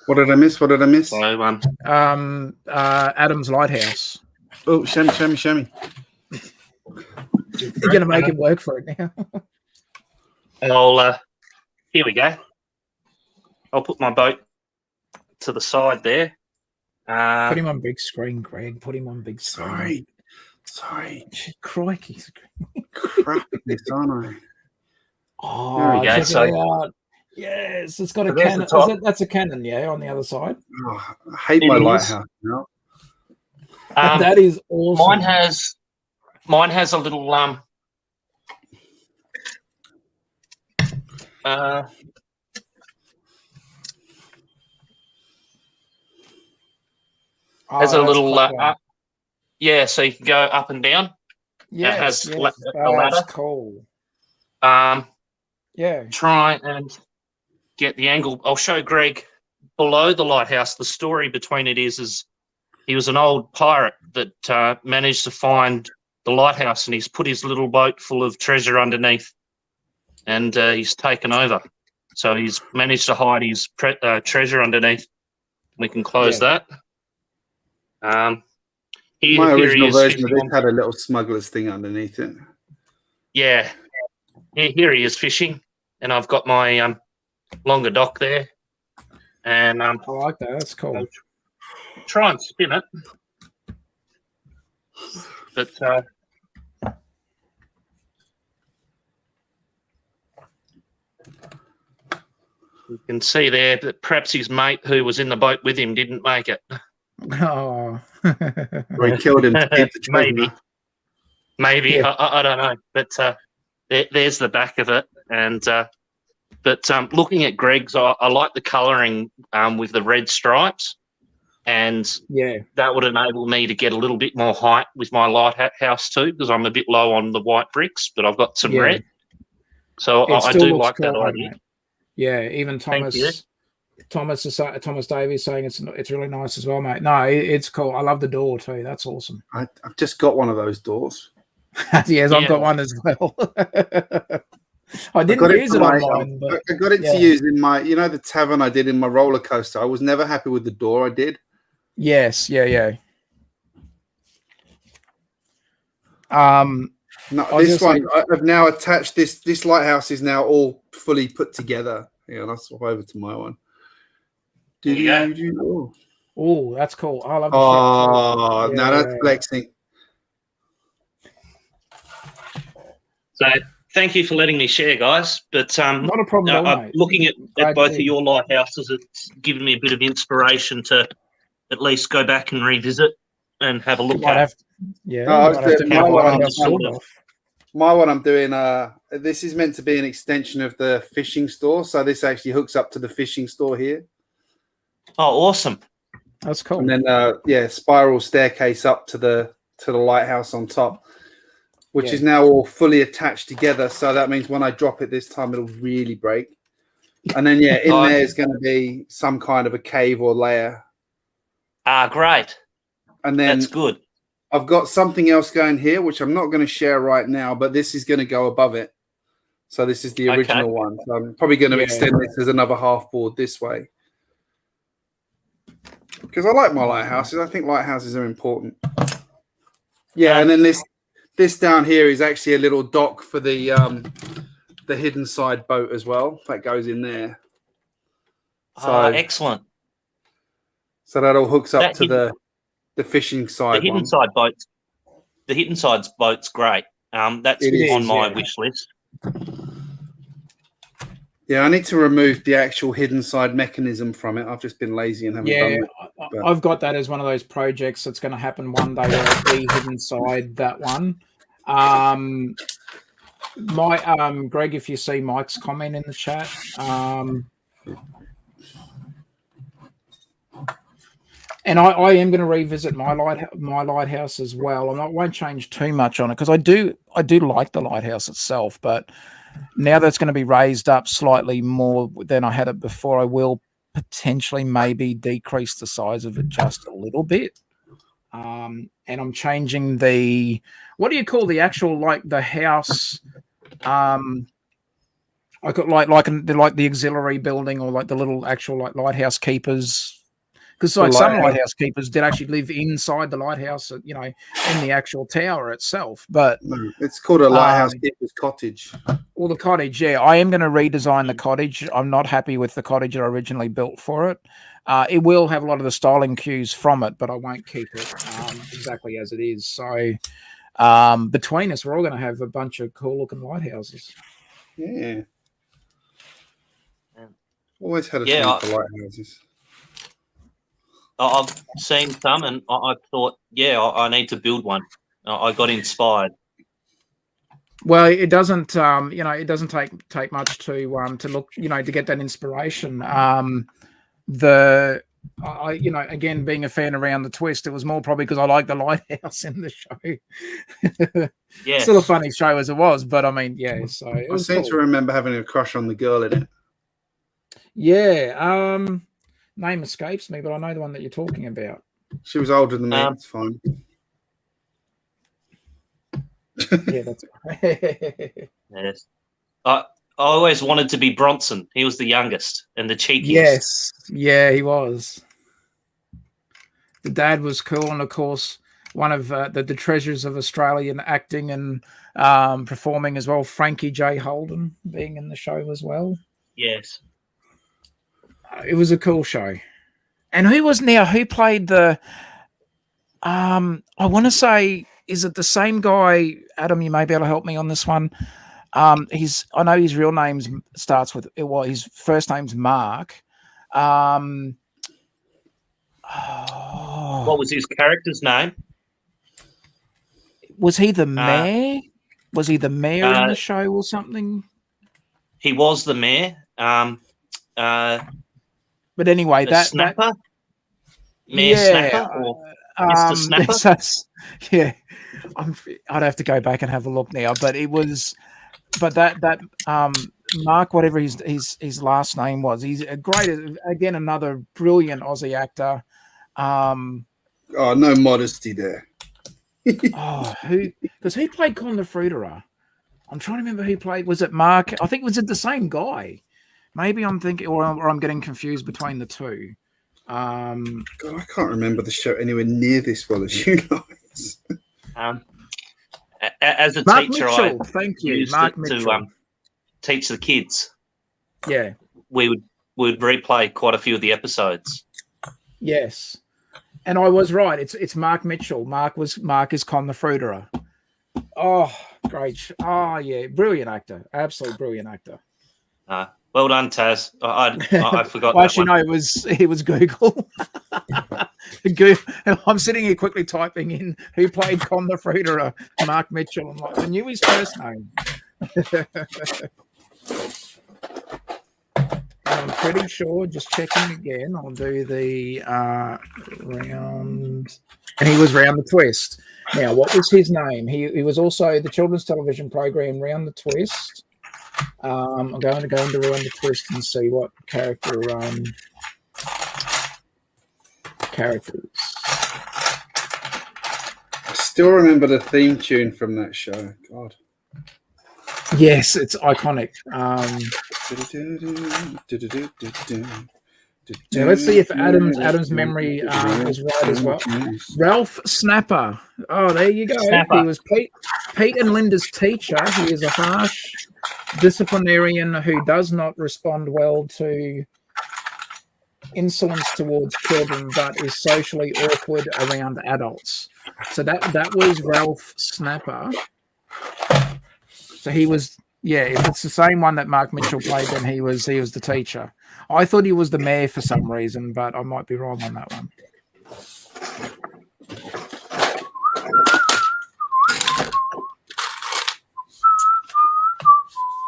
What did I miss? So, Adam's lighthouse. Oh, show me. You're going to make him work for it now. Here we go. I'll put my boat to the side there. Put him on big screen, Greg. Put him on big screen. Sorry. Crikey. Crap this, aren't I? Oh, there we go. Check it out. Yes, it's got a cannon. That's a cannon, on the other side. Oh, I hate my lighthouse now. That is awesome. Mine has a little has a little so you can go up and down. Yeah, it has a ladder. That's cool. Try and get the angle. I'll show Greg below the lighthouse. The story between it is he was an old pirate that managed to find the lighthouse, and he's put his little boat full of treasure underneath, and he's taken over. So he's managed to hide his treasure underneath. We can close that. My original version of this had a little smuggler's thing underneath it. Yeah. Here he is fishing, and I've got my longer dock there. And I like that. That's cool. I'll try and spin it, but you can see there that perhaps his mate who was in the boat with him didn't make it. Oh, or he killed him to keep the treasure. Maybe. Yeah. I don't know, but there's the back of it. And but looking at Greg's, I like the colouring with the red stripes, and that would enable me to get a little bit more height with my lighthouse too, because I'm a bit low on the white bricks, but I've got some red. So I do like that idea. Mate. Yeah, even Thomas Davies saying it's really nice as well, mate. No, it's cool. I love the door too. That's awesome. I've just got one of those doors. Yes, I've got one as well. I didn't use it online. But, I got it to use in my, the tavern I did in my roller coaster. I was never happy with the door I did. Yes, yeah. No, this one I've now attached. This lighthouse is now all fully put together. Yeah, I'll swap over to my one. Oh, that's cool. I love the Oh, ship. no, that's flexing. So thank you for letting me share, guys. But Not a problem at all, mate. Looking at both of your lighthouses, it's given me a bit of inspiration to at least go back and revisit and have a look at. My one I'm doing, this is meant to be an extension of the fishing store. So this actually hooks up to the fishing store here. Oh, awesome. That's cool. And then, spiral staircase up to the lighthouse on top, which is now all fully attached together. So that means when I drop it this time, it'll really break. And then, in there is going to be some kind of a cave or layer. Ah, great. And then that's good. I've got something else going here, which I'm not going to share right now, but this is going to go above it. So this is the original one. So I'm probably going to extend this as another half board this way. Because I like my lighthouses. I think lighthouses are important. Yeah, and then this down here is actually a little dock for the hidden side boat as well. That goes in there. So excellent. So that all hooks up to the fishing side. The hidden side boats. The hidden side's boat's great. That's on my wish list. Yeah, I need to remove the actual hidden side mechanism from it. I've just been lazy and haven't done it. Yeah, I've got that as one of those projects that's going to happen one day. The hidden side, that one. Greg, if you see Mike's comment in the chat, and I am going to revisit my lighthouse as well. I won't change too much on it because I do like the lighthouse itself, but now that's going to be raised up slightly more than I had it before, I will potentially maybe decrease the size of it just a little bit. And I'm changing what do you call the actual, like the house? I got like the auxiliary building or like the little actual like lighthouse keepers. Because like some lighthouse keepers did actually live inside the lighthouse, in the actual tower itself. But it's called a lighthouse keeper's cottage. Or the cottage, yeah. I am going to redesign the cottage. I'm not happy with the cottage that I originally built for it. It will have a lot of the styling cues from it, but I won't keep it exactly as it is. So between us, we're all going to have a bunch of cool-looking lighthouses. Yeah. Always had a thing for lighthouses. I've seen some, and I thought, I need to build one. I got inspired. Well, it doesn't, it doesn't take much to look, to get that inspiration. Again, being a fan around the twist, it was more probably because I like the lighthouse in the show. Yeah, still a funny show as it was, but I mean, yeah. So I seem to remember having a crush on the girl in it. Yeah. Name escapes me, but I know the one that you're talking about. She was older than me. It's fine. Yeah, that's right. Yes. I always wanted to be Bronson. He was the youngest and the cheekiest. Yes. Yeah, he was. The dad was cool, and of course, one of the treasures of Australian acting and performing as well, Frankie J. Holden being in the show as well. Yes. It was a cool show. And who played the I want to say, is it the same guy? Adam, you may be able to help me on this one. I know his real name starts with his first name's Mark. What was his character's name? Was he the mayor? Was he the mayor in the show or something? He was the mayor. But anyway, Snapper? Mayor Snapper? Or Mr. Snapper? I'd have to go back and have a look now. But it was, that Mark, whatever his last name was, he's a great, again, another brilliant Aussie actor. No modesty there. Because who played Con the Fruiterer? I'm trying to remember who played. Was it Mark? I think was it the same guy? Maybe I'm thinking, or I'm getting confused between the two. God, I can't remember the show anywhere near this well as you guys. as a Mark teacher, Mitchell, I thank you, used Mark it Mitchell. to teach the kids. Yeah. We would replay quite a few of the episodes. Yes. And I was right. It's Mark Mitchell. Mark is Con the Fruiterer. Oh, great. Oh, yeah. Brilliant actor. Absolutely brilliant actor. Well done, Taz. I forgot Well, that actually, one. no, it was Google. I'm sitting here quickly typing in who played Con the Fruiterer, Mark Mitchell. I'm like, I knew his first name. I'm pretty sure, just checking again, I'll do the round. And he was Round the Twist. Now, what was his name? He was also the children's television program Round the Twist. I'm going to go into Round the Twist and see what characters. I still remember the theme tune from that show. God. Yes, it's iconic. Now let's see if Adam's memory is right as well. Ralph Snapper. Oh, there you go. Snapper. He was Pete and Linda's teacher. He is a harsh disciplinarian who does not respond well to insolence towards children, but is socially awkward around adults. So that was Ralph Snapper. So he was, yeah, if it's the same one that Mark Mitchell played, then he was the teacher. I thought he was the mayor for some reason, but I might be wrong on that one.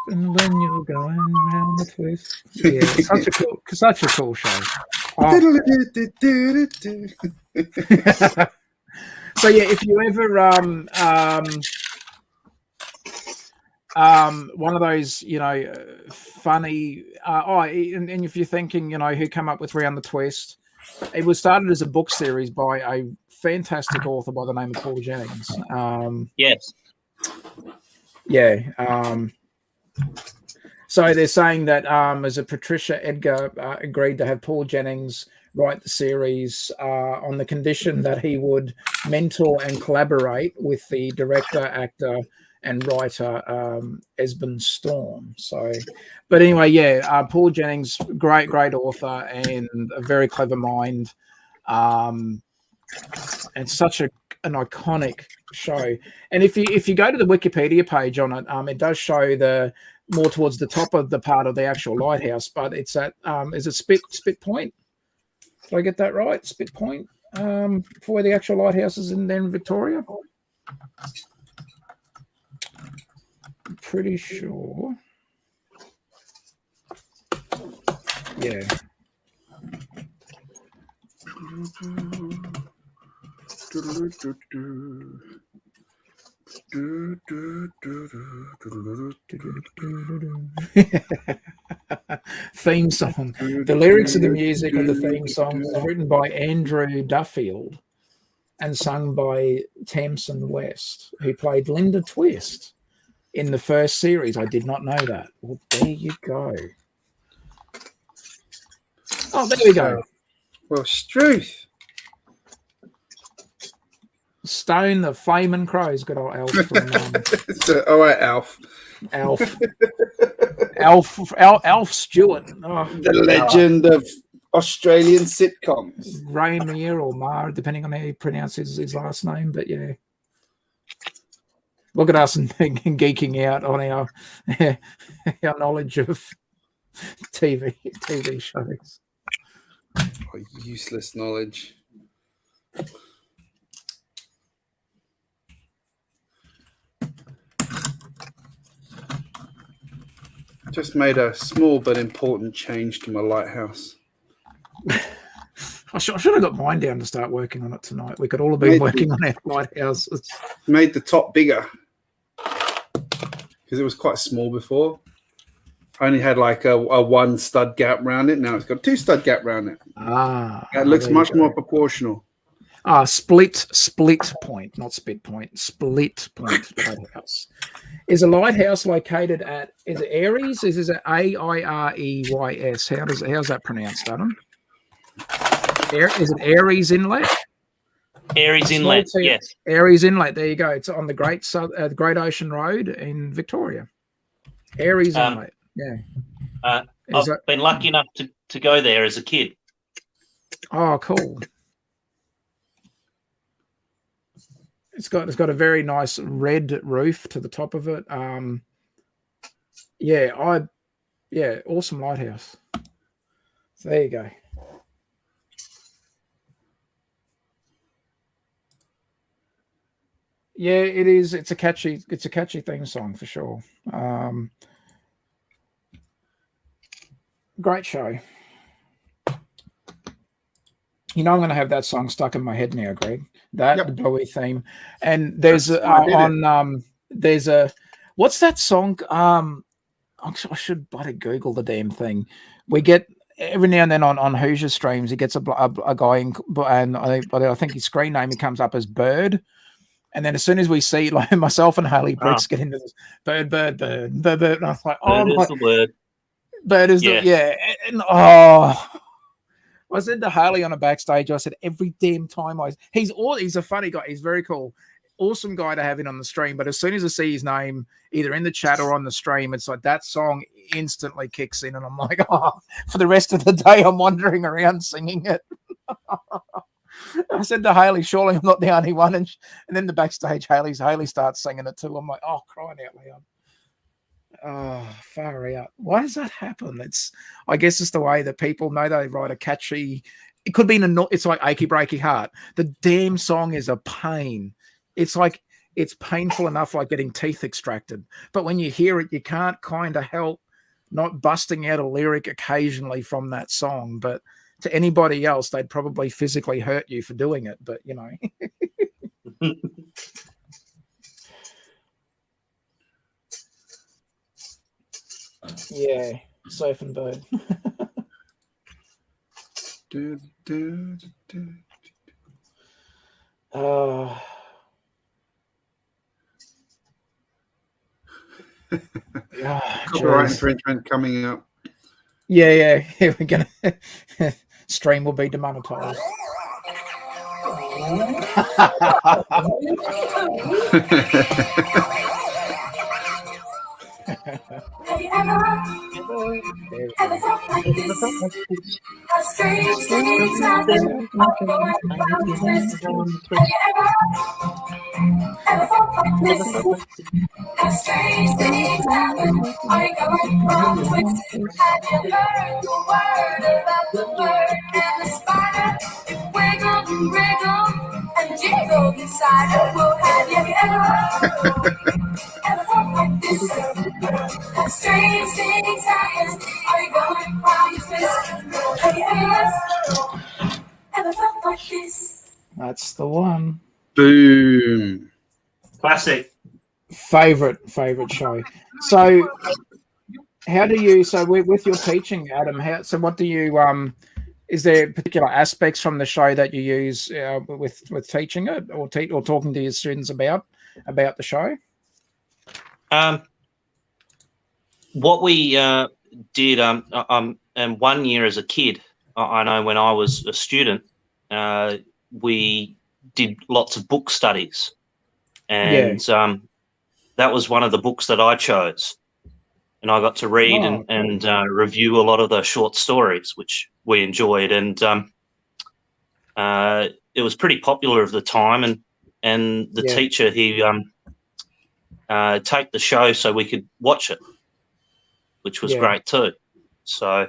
And when you're going round the twist, yeah, such a cool show. Oh. So yeah, if you ever one of those, funny and if you're thinking, who came up with Round the Twist, it was started as a book series by a fantastic author by the name of Paul Jennings. Yes. Yeah. So they're saying that as a Patricia Edgar agreed to have Paul Jennings write the series on the condition that he would mentor and collaborate with the director, actor, and writer Esben Storm. So, but anyway, yeah, Paul Jennings, great author and a very clever mind, and such an iconic show. And if you go to the Wikipedia page on it, it does show the more towards the top of the part of the actual lighthouse, but it's at is it Spit Point? Did I get that right? Spit Point, for where the actual lighthouse is in Victoria. I'm pretty sure. Yeah. Theme song. The lyrics of the music of the theme song was written by Andrew Duffield and sung by Tamsin West, who played Linda Twist in the first series. I did not know that. Well, there you go. Oh, there we go. Well, Struth. Stone the Flaming Crows. Good old Alf from all right, Alf. Alf Stewart. Oh, the legend of Australian sitcoms. Rainier or Mar, depending on how you pronounce his last name. But yeah. Look at us and geeking out on our knowledge of TV shows. Oh, useless knowledge. Just made a small but important change to my lighthouse. I should have got mine down to start working on it tonight. We could all have been working on our lighthouses. Made the top bigger because it was quite small before. I only had like a one stud gap around it. Now it's got 2 stud gap around it. It looks much more proportional. Split point, not spit point. Split point lighthouse. Is a lighthouse located at, is it Aries? Is it Aries Inlet, yes. Aries Inlet, there you go. It's on the Great Ocean Road in Victoria. Aries Inlet, yeah. I've been lucky enough to go there as a kid. Oh, cool. It's got a very nice red roof to the top of it. Awesome lighthouse. So there you go. Yeah, it is. It's a catchy theme song for sure. Great show. You know, I'm going to have that song stuck in my head now, Greg. The Bowie theme. And there's there's a what's that song? I should bloody Google the damn thing. We get every now and then on Hoosier streams, he gets a guy in, and I think his screen name, he comes up as Bird. And then as soon as we see, like myself and GJBricks get into this bird, and I was like, Bird is the word. Bird is and I said to Harley on a backstage, I said, every damn time he's a funny guy, he's very cool, awesome guy to have in on the stream. But as soon as I see his name either in the chat or on the stream, it's like that song instantly kicks in, and I'm like, for the rest of the day, I'm wandering around singing it. I said to Haley, surely I'm not the only one. And then the backstage, Haley starts singing it too. I'm like, oh, crying out loud. Oh, far out. Why does that happen? I guess it's the way that people know they write a catchy. It could be it's like Achy Breaky Heart. The damn song is a pain. It's like it's painful enough like getting teeth extracted. But when you hear it, you can't kind of help not busting out a lyric occasionally from that song. But to anybody else, they'd probably physically hurt you for doing it. But, you know. Yeah, Surfing Bird. Copyright infringement coming up. Yeah. We're gonna stream will be demonetized. Have you ever felt like this? How strange things happen. Have you ever felt like this? How strange things happen. Are you going wrong twist? Have you heard the word about the bird and the spider? It wiggled and wriggled and jiggled inside her. Well, have you ever felt like this? Strange things happen. Are you going wrong twist? Have you ever felt like this? That's the one. Boom. Classic. Favorite show. So how do you, with your teaching, Adam, what do you, is there particular aspects from the show that you use with teaching it or talking to your students about the show? What we did, and 1 year as a kid, I know when I was a student, we did lots of book studies, and that was one of the books that I chose, and I got to read and review a lot of the short stories, which we enjoyed, and it was pretty popular at the time, and the teacher, he take the show so we could watch it, which was great too. So I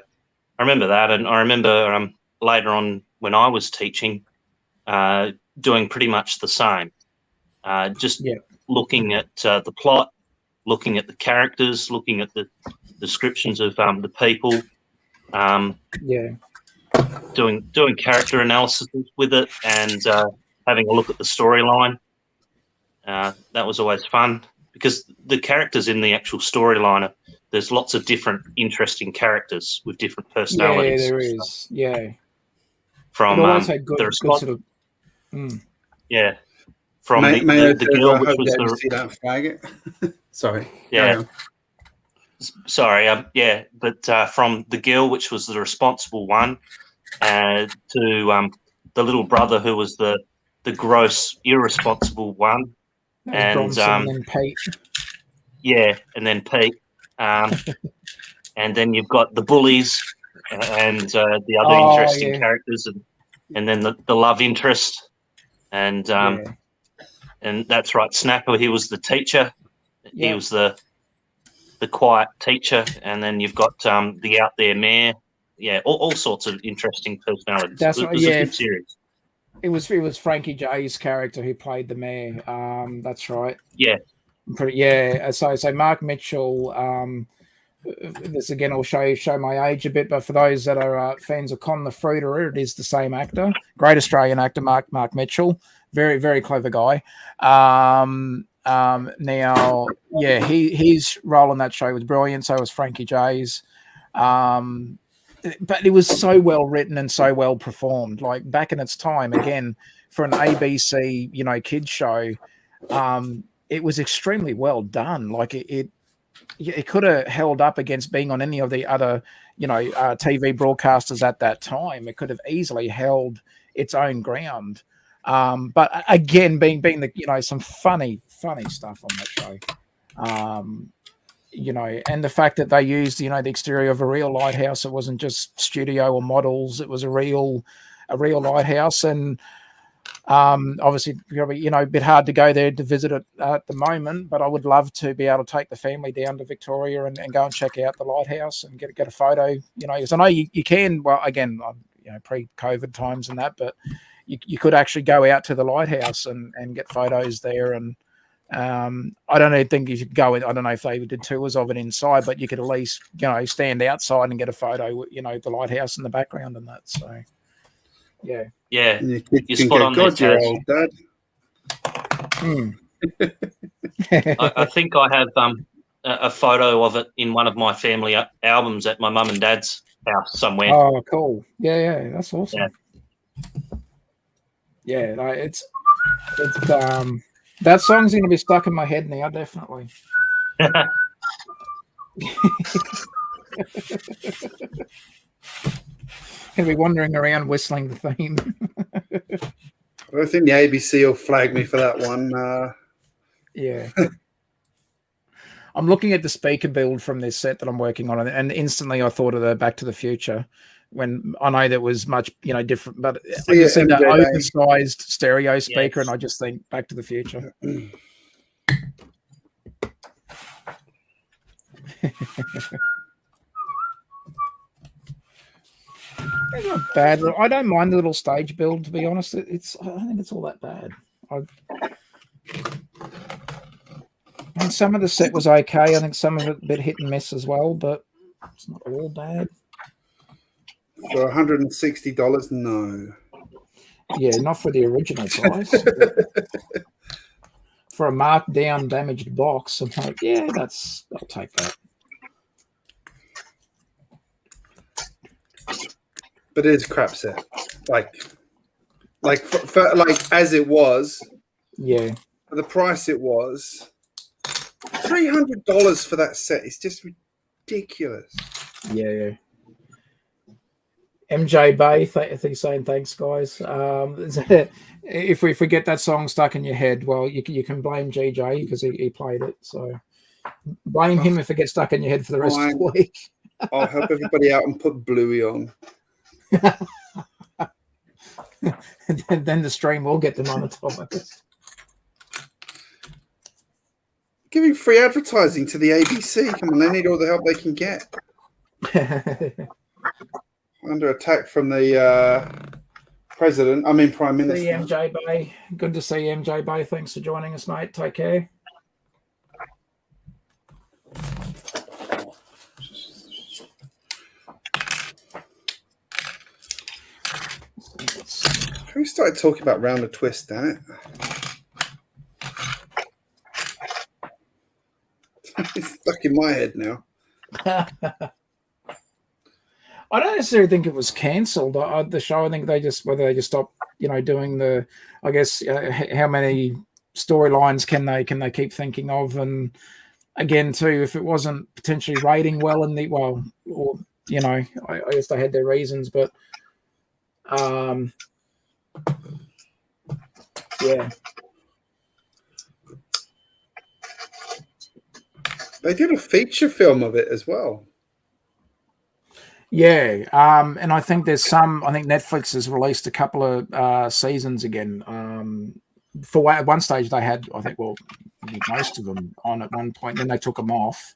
remember that, and I remember later on when I was teaching, doing pretty much the same, just looking at the plot, looking at the characters, looking at the descriptions of the people, doing character analysis with it, and having a look at the storyline. That was always fun because the characters in the actual storyline, there's lots of different interesting characters with different personalities. Yeah, there is. Yeah. From the response. Sort of, from the girl, which was the. See that faggot? Sorry. Yeah. Sorry. But from the girl, which was the responsible one, to the little brother who was the the gross, irresponsible one. That was Bronson and Pete. Yeah, and then Pete. And then you've got the bullies and the other interesting characters, and then the love interest. And and that's right, Snapper, he was the teacher. He was the quiet teacher. And then you've got the out there mayor. Yeah, all sorts of interesting personalities. That's it was a good series. It was Frankie J's character who played the mayor. That's right. Yeah. So Mark Mitchell. This again will show my age a bit, but for those that are fans of Con the Fruiterer, it is the same actor, great Australian actor, Mark Mitchell, very very clever guy. Now, his role in that show was brilliant. So was Frankie J's. But it was so well written and so well performed. Like back in its time, again, for an ABC, kids show, it was extremely well done. Like it could have held up against being on any of the other, TV broadcasters at that time. It could have easily held its own ground. But again, being the, some funny stuff on that show. And the fact that they used, the exterior of a real lighthouse. It wasn't just studio or models. It was a real lighthouse. And obviously, probably, a bit hard to go there to visit it at the moment, but I would love to be able to take the family down to Victoria and go and check out the lighthouse and get a photo, because I know you can, well, again, pre-COVID times and that, but you could actually go out to the lighthouse and get photos there. And I don't even think you should go in. I don't know if they did tours of it inside, but you could at least, stand outside and get a photo with, the lighthouse in the background and that. So, yeah. Yeah. You spot on there, Taz. Old dad. I think I have a photo of it in one of my family albums at my mum and dad's house somewhere. Oh, cool. Yeah. That's awesome. Yeah. It's that song's going to be stuck in my head now, definitely. Going to be wandering around whistling the theme. I don't think the ABC will flag me for that one. Yeah. I'm looking at the speaker build from this set that I'm working on, and instantly I thought of the Back to the Future, when I know that was much, different, but I just see that oversized stereo speaker, and I just think Back to the Future. It's not bad. I don't mind the little stage build, to be honest. I don't think it's all that bad. And some of the set was okay. I think some of it a bit hit and miss as well, but it's not all bad. For $160, no. Yeah, not for the original price. For a marked down, damaged box, I'm like, I'll take that. But it is a crap set. Like as it was. Yeah. For the price it was, $300 for that set. It's just ridiculous. Yeah. MJ Bay, he's saying thanks, guys. If we get that song stuck in your head, well, you can blame GJ because he played it. So blame him if it gets stuck in your head for the rest of the week. I'll help everybody out and put Bluey on. Then the stream will get demonetized. Giving free advertising to the ABC. Come on, they need all the help they can get. Under attack from the Prime Minister. See MJ Bay. Good to see MJ Bay. Thanks for joining us, mate. Take care. Who started talking about Round the Twist, damn it? It's stuck in my head now. I don't necessarily think it was cancelled. The show, I think they just stopped, doing the. I guess how many storylines can they keep thinking of, and again too, if it wasn't potentially rating well I guess they had their reasons, but Yeah. They did a feature film of it as well. Yeah, and I think there's some. I think Netflix has released a couple of seasons again. At one stage they had, I think, most of them on at one point. Then they took them off.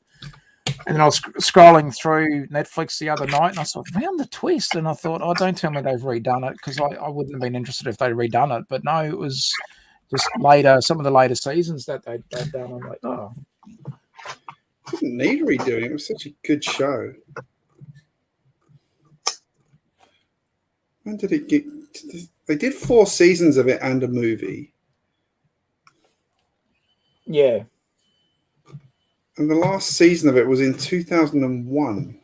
And then I was scrolling through Netflix the other night, and I saw found the twist, and I thought, "Oh, don't tell me they've redone it," because I wouldn't have been interested if they'd redone it. But no, it was just later, some of the later seasons that they'd done. I'm like, oh, Didn't need redoing. It was such a good show. When did it get? They did 4 seasons of it and a movie. yeah. And the last season of it was in 2001.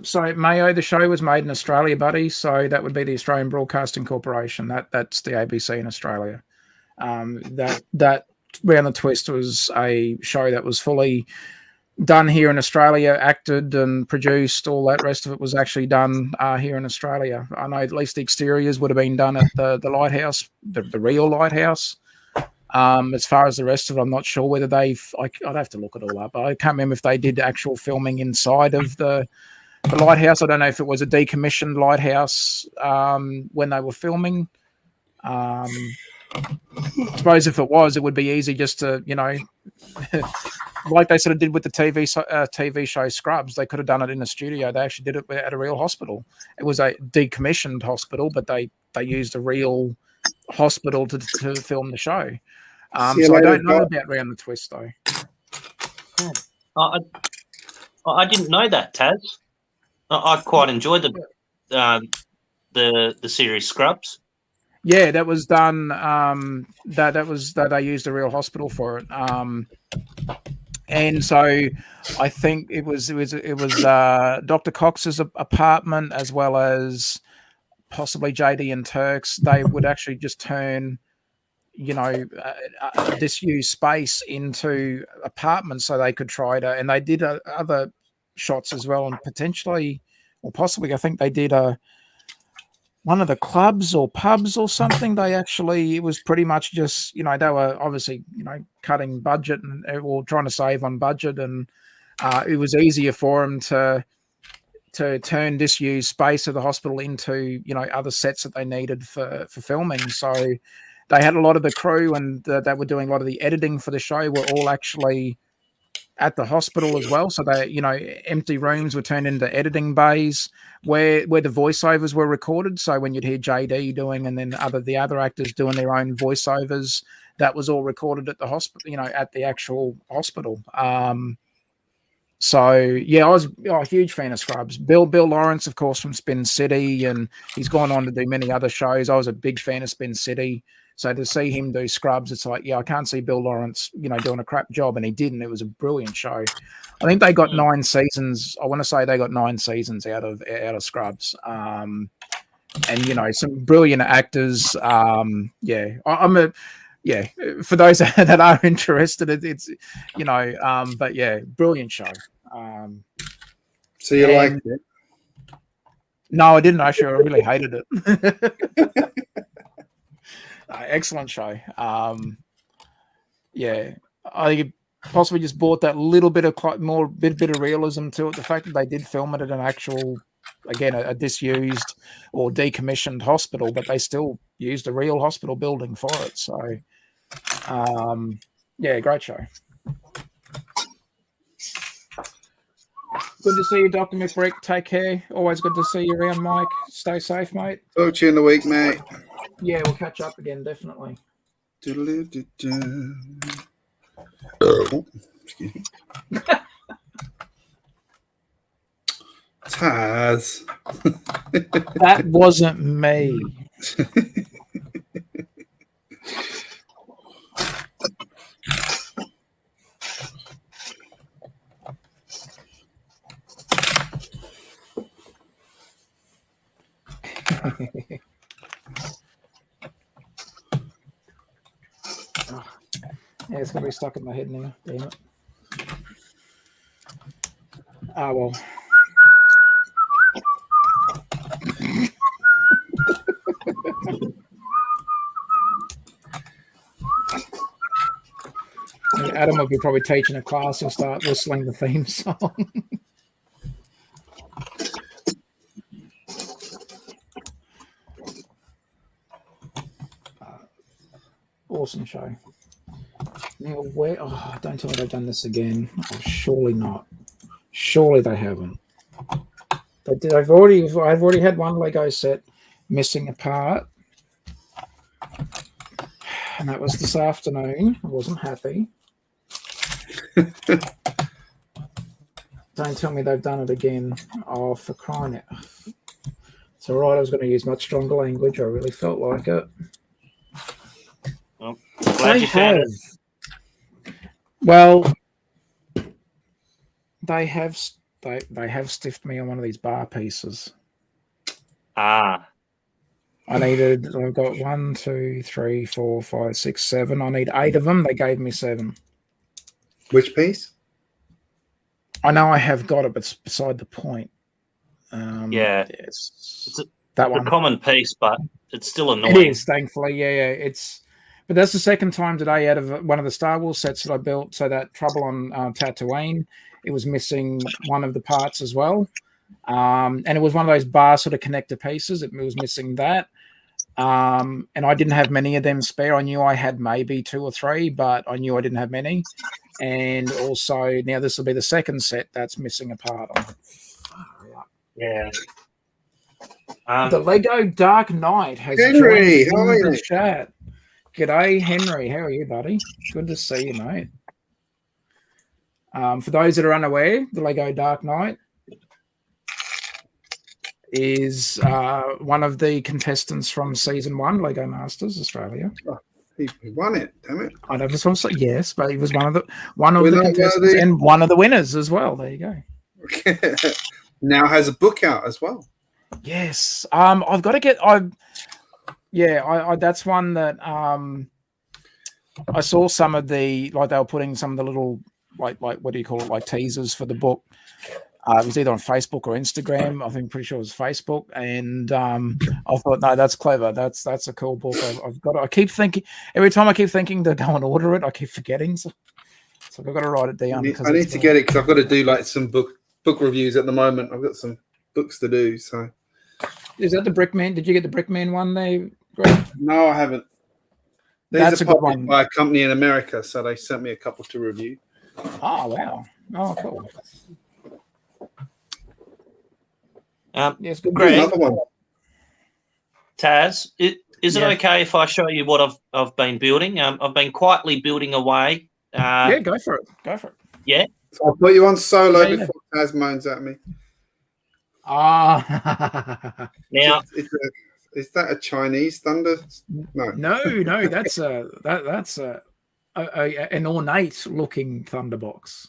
So Mayo, the show was made in Australia, buddy. So that would be the Australian Broadcasting Corporation. That's the ABC in Australia. That Round the Twist was a show that was fully done here in Australia, acted and produced. All that rest of it was actually done here in Australia. I know at least the exteriors would have been done at the Lighthouse, the real Lighthouse. As far as the rest of it, I'm not sure whether I'd have to look it all up. I can't remember if they did actual filming inside of the lighthouse. I don't know if it was a decommissioned lighthouse when they were filming. I suppose if it was, it would be easy just to, like they sort of did with the TV show Scrubs. They could have done it in a studio. They actually did it at a real hospital. It was a decommissioned hospital, but they used a real hospital to film the show. So I don't know about Round the Twist though. I didn't know that, Taz. I quite enjoyed the series Scrubs. Yeah, that was done. That they used a real hospital for it. And so I think it was Dr. Cox's apartment as well as possibly JD and Turk's. They would actually just turn, disused space into apartments so they could try to, and they did other shots as well, and potentially or possibly I think they did one of the clubs or pubs or something. It was pretty much just, they were obviously, cutting budget or trying to save on budget. And it was easier for them to turn disused space of the hospital into, other sets that they needed for filming. So they had a lot of the crew and that were doing a lot of the editing for the show were all actually at the hospital as well. So they, empty rooms were turned into editing bays where the voiceovers were recorded. So when you'd hear JD doing, and then the other actors doing their own voiceovers, that was all recorded at the hospital, at the actual hospital. So yeah, I was a huge fan of Scrubs. Bill Lawrence, of course, from Spin City, and he's gone on to do many other shows. I was a big fan of Spin City. So to see him do Scrubs, it's like, I can't see Bill Lawrence, doing a crap job, and he didn't. It was a brilliant show. I think they got 9 seasons. I want to say they got 9 seasons out of Scrubs. And some brilliant actors. For those that are interested, it's but yeah, brilliant show. So you liked it? No, I didn't actually. I really hated it. Excellent show. I think it possibly just brought that little bit of more bit of realism to it. The fact that they did film it at an actual, again, a disused or decommissioned hospital, but they still used a real hospital building for it. So, great show. Good to see you, Dr. McBrick. Take care. Always good to see you around, Mike. Stay safe, mate. Talk to you in the week, mate. Yeah, we'll catch up again, definitely. Oh, excuse me. Taz. That wasn't me. Yeah, it's going to be stuck in my head now. Damn it. Ah, well. Adam will be probably teaching a class. He'll start whistling the theme song. Awesome show. Now, where? Oh, don't tell me they've done this again. Oh, surely not. Surely they haven't. They did. I've already had one Lego set missing a part, and that was this afternoon. I wasn't happy. Don't tell me they've done it again. Oh, for crying out! It's all right. I was going to use much stronger language. I really felt like it. Well, glad you found it. Well, they have stiffed me on one of these bar pieces. Ah. I've got 1, 2, 3, 4, 5, 6, 7. I need 8 of them. They gave me 7. Which piece? I know I have got it, but it's beside the point. Yeah. It's a common piece, but it's still annoying. It is, thankfully. Yeah. But that's the second time today out of one of the Star Wars sets that I built. So that Trouble on Tatooine, it was missing one of the parts as well. And it was one of those bar sort of connector pieces. It was missing that. And I didn't have many of them spare. I knew I had maybe 2 or 3, but I knew I didn't have many. And also now this will be the second set that's missing a part. Yeah. The Lego Dark Knight has Henry, joined how are the you? chat. G'day, Henry. How are you, buddy? Good to see you, mate. For those that are unaware, the Lego Dark Knight is one of the contestants from Season 1, Lego Masters Australia. Oh, he won it, damn it. I know this one, yes, but he was one of the contestants and one of the winners as well. There you go. Now has a book out as well. Yes. I've got to get I that's one that I saw some of the, like, they were putting some of the little like what do you call it, like teasers for the book. It was either on Facebook or Instagram. I think pretty sure it was Facebook. And I thought, no, that's clever. That's a cool book. I've got. I keep thinking every time I keep thinking to go and order it, I keep forgetting. So I've got to write it down. I need to get it because I've got to do like some book reviews at the moment. I've got some books to do. So is that the Brickman? Did you get the Brickman one there, Greg? No, I haven't. These are published by a company in America, so they sent me a couple to review. Oh wow! Oh cool. Yes, good. Greg, another one. Taz, is it okay if I show you what I've been building? I've been quietly building away. Yeah, go for it. Go for it. Yeah. So I'll put you on solo before Taz moans at me. Ah. Now, is that a Chinese thunder? No. That's an ornate looking thunderbox.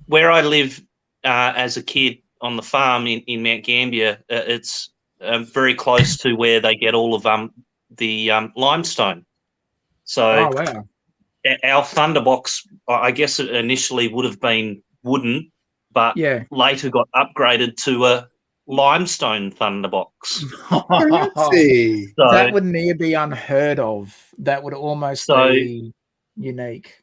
Where I live as a kid on the farm in Mount Gambier, it's very close to where they get all of the limestone. So our thunderbox, I guess it initially would have been wooden, but later got upgraded to a limestone thunderbox. That would near be unheard of. That would almost be unique.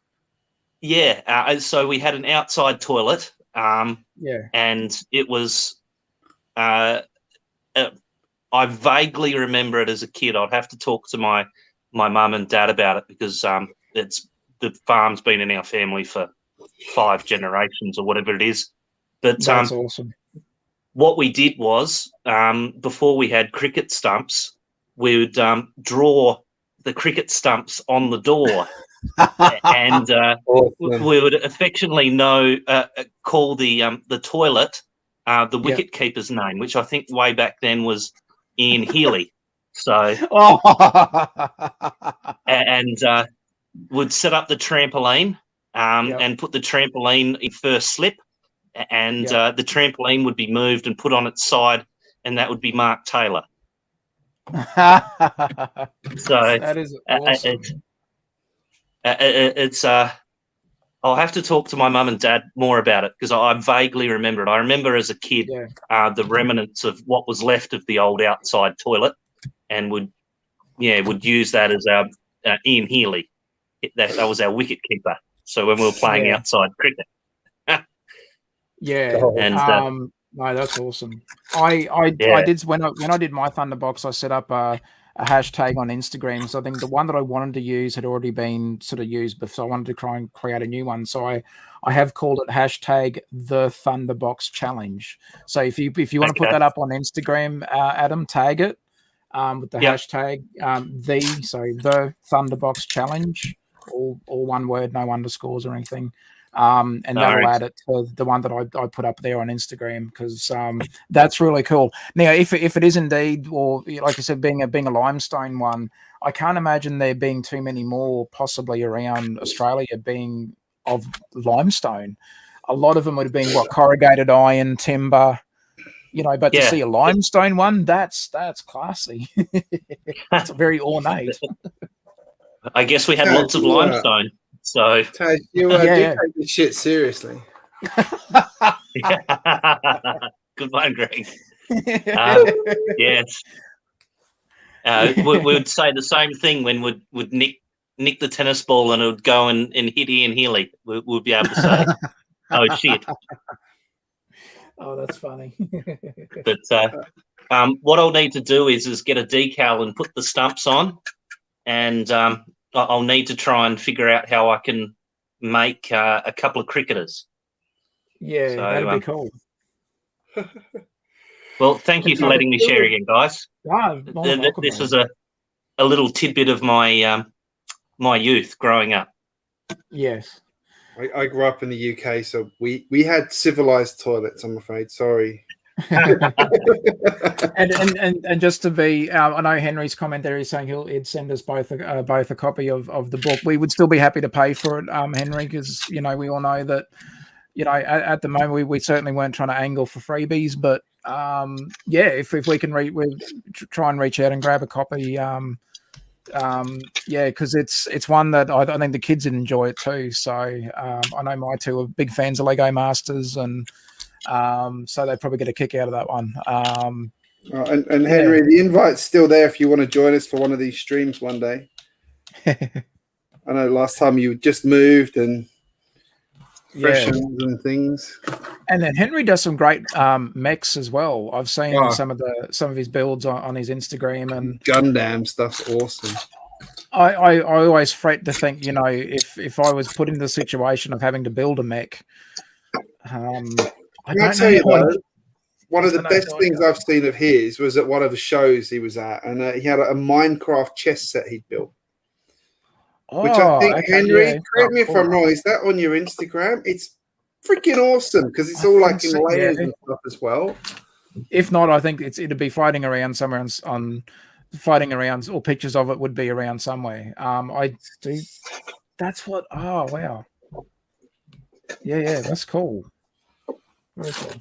Yeah. So we had an outside toilet. And it was, I vaguely remember it as a kid. I'd have to talk to my mum and dad about it because the farm's been in our family for 5 generations or whatever it is. But that's awesome. What we did was, before we had cricket stumps, we would draw the cricket stumps on the door. And we would affectionately call the toilet the wicket keeper's name, which I think way back then was Ian Healy. So and would set up the trampoline and put the trampoline in first slip, and the trampoline would be moved and put on its side, and that would be Mark Taylor. So that is awesome. I'll have to talk to my mum and dad more about it because I vaguely remember it. I remember as a kid the remnants of what was left of the old outside toilet, and would use that as our Ian Healy. that was our wicket keeper. So when we were playing outside cricket. Yeah. And no, that's awesome. I did when I did my Thunderbox, I set up a hashtag on Instagram. So I think the one that I wanted to use had already been sort of used before, so I wanted to try and create a new one. So I have called it hashtag the Thunderbox Challenge. So if you want to put that up on Instagram, Adam, tag it with the hashtag the Thunderbox Challenge, all one word, no underscores or anything. And that'll add it to the one that I put up there on Instagram, because that's really cool. Now, if it is indeed, or like I said, being a limestone one, I can't imagine there being too many more possibly around Australia being of limestone. A lot of them would have been corrugated iron, timber, but to see a limestone one, that's classy. It's very ornate. I guess we had lots of limestone. So Taj, you do take this shit seriously. Good one, Greg. Yes. We would say the same thing when we'd nick the tennis ball and it would go and hit Ian Healy. We'd be able to say, "Oh shit." Oh, that's funny. But what I'll need to do is get a decal and put the stumps on, and I'll need to try and figure out how I can make a couple of cricketers. Yeah, so, that'd be cool. Well, thank you for letting me share again, guys. This is a little tidbit of my my youth growing up. Yes. I grew up in the UK, so we had civilized toilets, I'm afraid. Sorry. and just to be, I know Henry's comment there is saying he'd send us both a copy of the book. We would still be happy to pay for it, Henry, because we all know that at the moment we certainly weren't trying to angle for freebies, but if we can try and reach out and grab a copy, because it's one that I think the kids would enjoy it too. So I know my two are big fans of Lego Masters, and so they probably get a kick out of that one. And Henry, the invite's still there if you want to join us for one of these streams one day. I know last time you just moved and freshens and things. And then Henry does some great mechs as well. I've seen some of his builds on his Instagram, and Gundam stuff's awesome. I always fret to think, if I was put in the situation of having to build a mech, I tell you though, one of the best things I've seen of his was at one of the shows he was at, and he had a Minecraft chess set he'd built. Which I think, Henry, correct me if I'm wrong, is that on your Instagram? It's freaking awesome, because it's all like in layers and stuff as well. If not, I think it'd be fighting around somewhere on fighting around, or pictures of it would be around somewhere. I do. That's what. Oh wow. Yeah, that's cool. Very cool.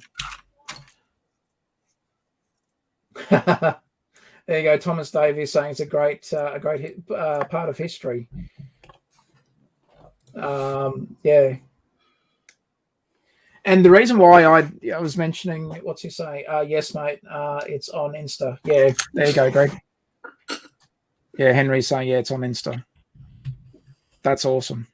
There you go. Thomas Davies saying it's a great part of history. Yeah. And the reason why I was mentioning, what's he say? Yes, mate. It's on Insta. Yeah. There you go, Greg. Yeah, Henry's saying, yeah, it's on Insta. That's awesome.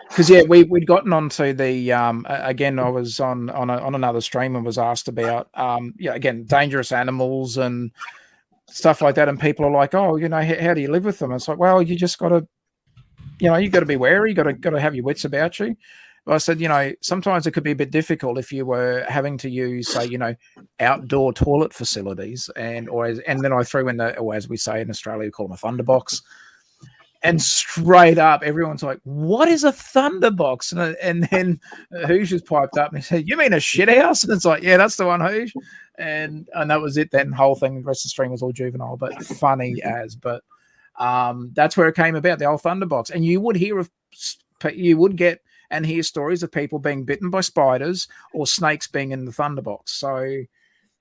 Because we'd gotten onto the again, I was on another stream and was asked about again, dangerous animals and stuff like that, and people are like, oh, how do you live with them? It's like, well, you just got to, you got to be wary, you got to have your wits about you. But I said, sometimes it could be a bit difficult if you were having to use, say, outdoor toilet facilities, and then I threw in or as we say in Australia, we call them a thunderbox. And straight up, everyone's like, what is a thunderbox? And then Hooge just piped up and he said, you mean a shit house? And it's like, yeah, that's the one, Hooge. And that was it then. Whole thing, the rest of the stream was all juvenile, but funny as. But that's where it came about, the old thunderbox. And you would get and hear stories of people being bitten by spiders or snakes being in the thunderbox. So,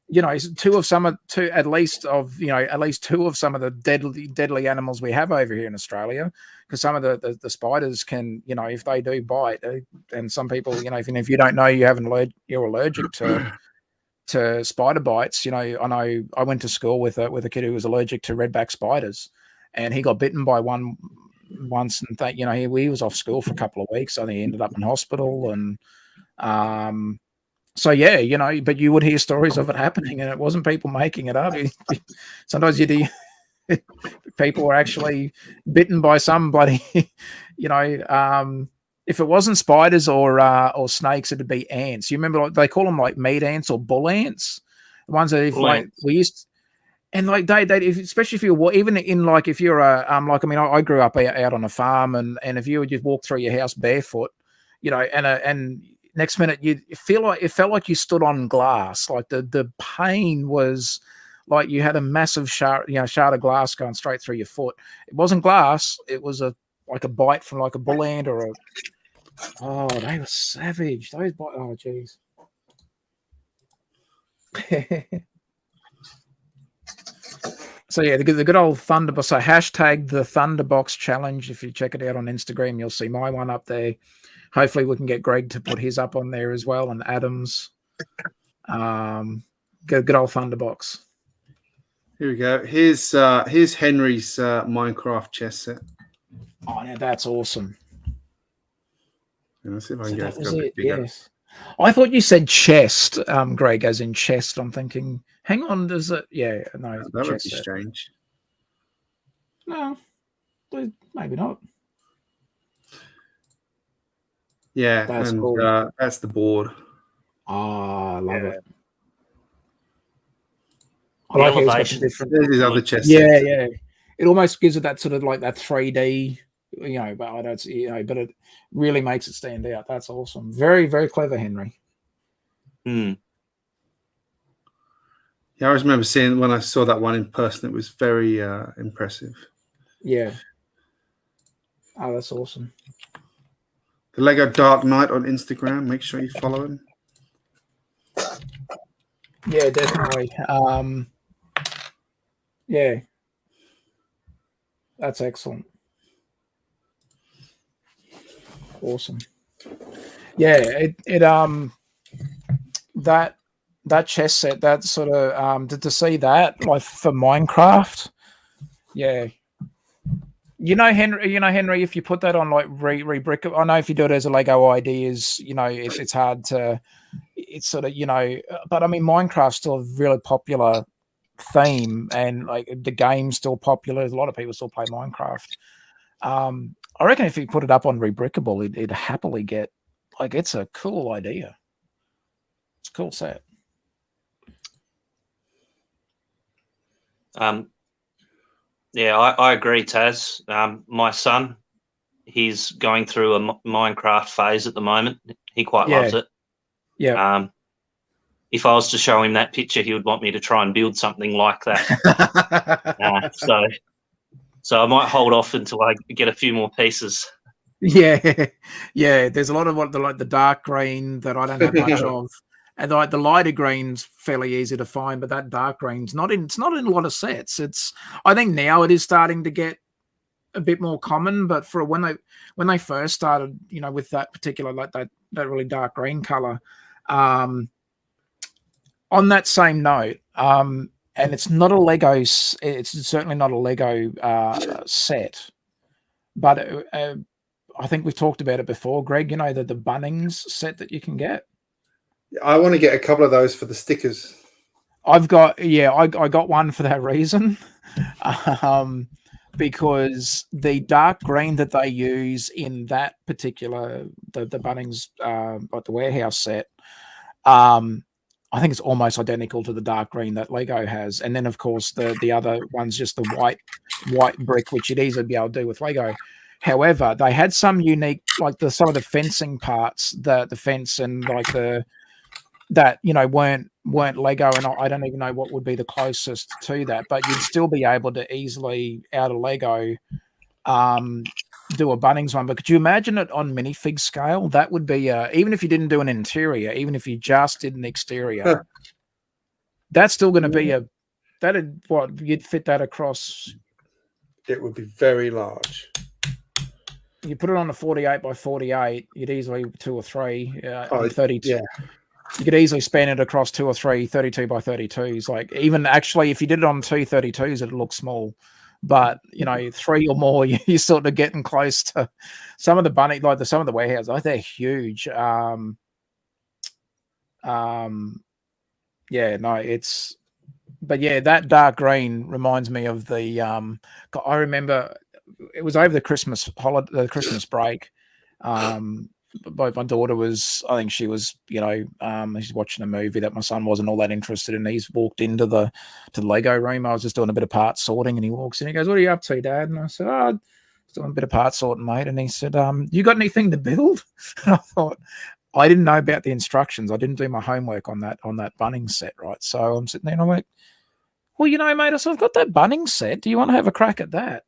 at least two of some of the deadly animals we have over here in Australia, because some of the spiders can, if they do bite, and some people, even if you don't know you're allergic to spider bites, I know I went to school with a kid who was allergic to redback spiders, and he got bitten by one once, and he was off school for a couple of weeks. So he ended up in hospital, and so yeah, but you would hear stories of it happening, and it wasn't people making it up. Sometimes people were actually bitten by some bloody, if it wasn't spiders or snakes, it'd be ants. You remember, like, they call them like meat ants or bull ants, the ones that we used. And like they especially if you're even in like if you're I grew up out on a farm, and if you would just walk through your house barefoot, and next minute it felt like you stood on glass. Like the pain was like you had a massive shard of glass going straight through your foot. It wasn't glass; it was like a bite from like a bull ant or a. Oh, they were savage. Those bites. Oh, jeez. So yeah, the good old Thunderbox. So hashtag the Thunderbox challenge. If you check it out on Instagram, you'll see my one up there. Hopefully, we can get Greg to put his up on there as well, and Adams. Good old Thunderbox. Here we go. Here's Henry's Minecraft chess set. Oh, now that's awesome. Let's see if I can get it a bit bigger. Yes. I thought you said chest, Greg, as in chest. I'm thinking, hang on, does it? Yeah, no. That would be strange. No, maybe not. Yeah, that's and cool. That's the board. I love it. I like elevation. There's his other chest. Yeah, yeah. It almost gives it that sort of like that 3D, but I don't, but it really makes it stand out. That's awesome. Very, very clever, Henry. Yeah, I always remember seeing when I saw that one in person. It was very impressive. Yeah. Oh, that's awesome. The Lego Dark Knight on Instagram. Make sure you follow him. Yeah, definitely. Yeah. That's excellent. Awesome. Yeah, that chess set, that sort of to see that like for Minecraft. Yeah. Henry, if you put that on like re-brick, I know if you do it as a Lego Ideas, it's hard to, it's sort of, but I mean, Minecraft's still a really popular theme, and like the game's still popular. A lot of people still play Minecraft. I reckon if you put it up on Rebrickable, it'd happily get, like, it's a cool idea. It's a cool set. Yeah, I agree, Taz. My son, he's going through a Minecraft phase at the moment. He quite loves it. Yeah. If I was to show him that picture, he would want me to try and build something like that. So I might hold off until I get a few more pieces. Yeah, yeah. There's a lot of the dark green that I don't have much of, and like the lighter green's fairly easy to find, but that dark green's it's not in a lot of sets. I think now it is starting to get a bit more common, but for when they first started, with that particular like that really dark green color. On that same note, and it's not a Lego. It's certainly not a Lego set, but I think we've talked about it before, Greg. The Bunnings set that you can get. I want to get a couple of those for the stickers. I got one for that reason, because the dark green that they use in that particular the Bunnings like the warehouse set, I think it's almost identical to the dark green that Lego has. And then, of course, the other one's just the white brick, which you'd easily be able to do with Lego. However, they had some unique, like some of the fencing parts, the fence and like weren't Lego, and I don't even know what would be the closest to that, but you'd still be able to easily, out of Lego, do a Bunnings one. But could you imagine it on minifig scale? That would be even if you didn't do an interior, even if you just did an exterior, that's still going to be you'd fit that across. It would be very large. You put it on a 48 by 48, you'd easily 2 or 3 32. Yeah. You could easily span it across 2 or 3 32 by 32s. Like, even actually if you did it on 2 32s, it'd look small. but you know, 3 or more, you're sort of getting close to some of the bunny, like some of the warehouses. Like they're huge. Yeah, no, it's, but yeah, that dark green reminds me of the. I remember it was over the Christmas holiday, the Christmas break. My daughter was, I think she was, you know, she's watching a movie that my son wasn't all that interested in. He's walked into the Lego room. I was just doing a bit of part sorting, and he walks in. He goes, "What are you up to, Dad?" And I said, "Oh, just doing a bit of part sorting, mate." And he said, "You got anything to build?" And I thought, I didn't know about the instructions. I didn't do my homework on that Bunnings set, right? So I'm sitting there and I'm like, "Well, you know, mate, I said, I've got that Bunnings set. Do you want to have a crack at that?"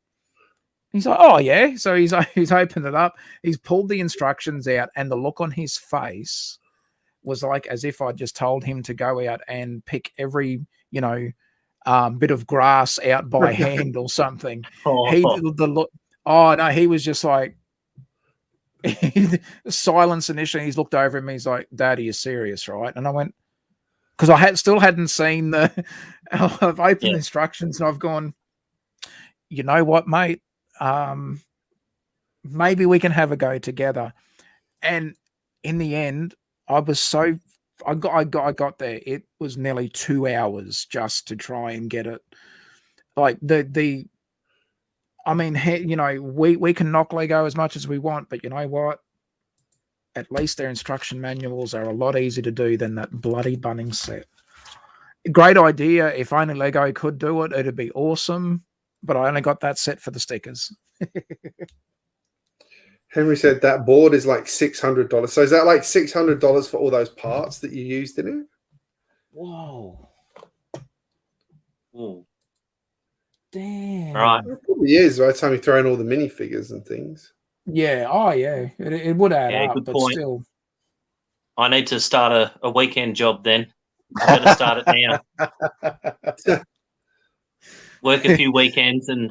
He's like, "Oh yeah." So he's opened it up. He's pulled the instructions out, and the look on his face was like as if I just told him to go out and pick every, you know, bit of grass out by hand or something. The look. Oh no, he was just like silence initially. He's looked over at me. He's like, "Dad, are you serious, right?" And I went, because I still hadn't seen the. I've opened the instructions and I've gone, "You know what, mate? Maybe we can have a go together." And in the end, I got there. It was nearly 2 hours just to try and get it. Like I mean, you know, we can knock Lego as much as we want, but you know what? At least their instruction manuals are a lot easier to do than that bloody Bunnings set. Great idea. If only Lego could do it, it'd be awesome. But I only got that set for the stickers. Henry said that board is like $600. So is that like $600 for all those parts that you used in it? Whoa. Ooh. Damn. Right. It probably is by the time you throw in all the minifigures and things. Yeah. Oh, yeah. It would add up, good but point. still. I need to start a weekend job then. I'm going to start it now. Work a few weekends and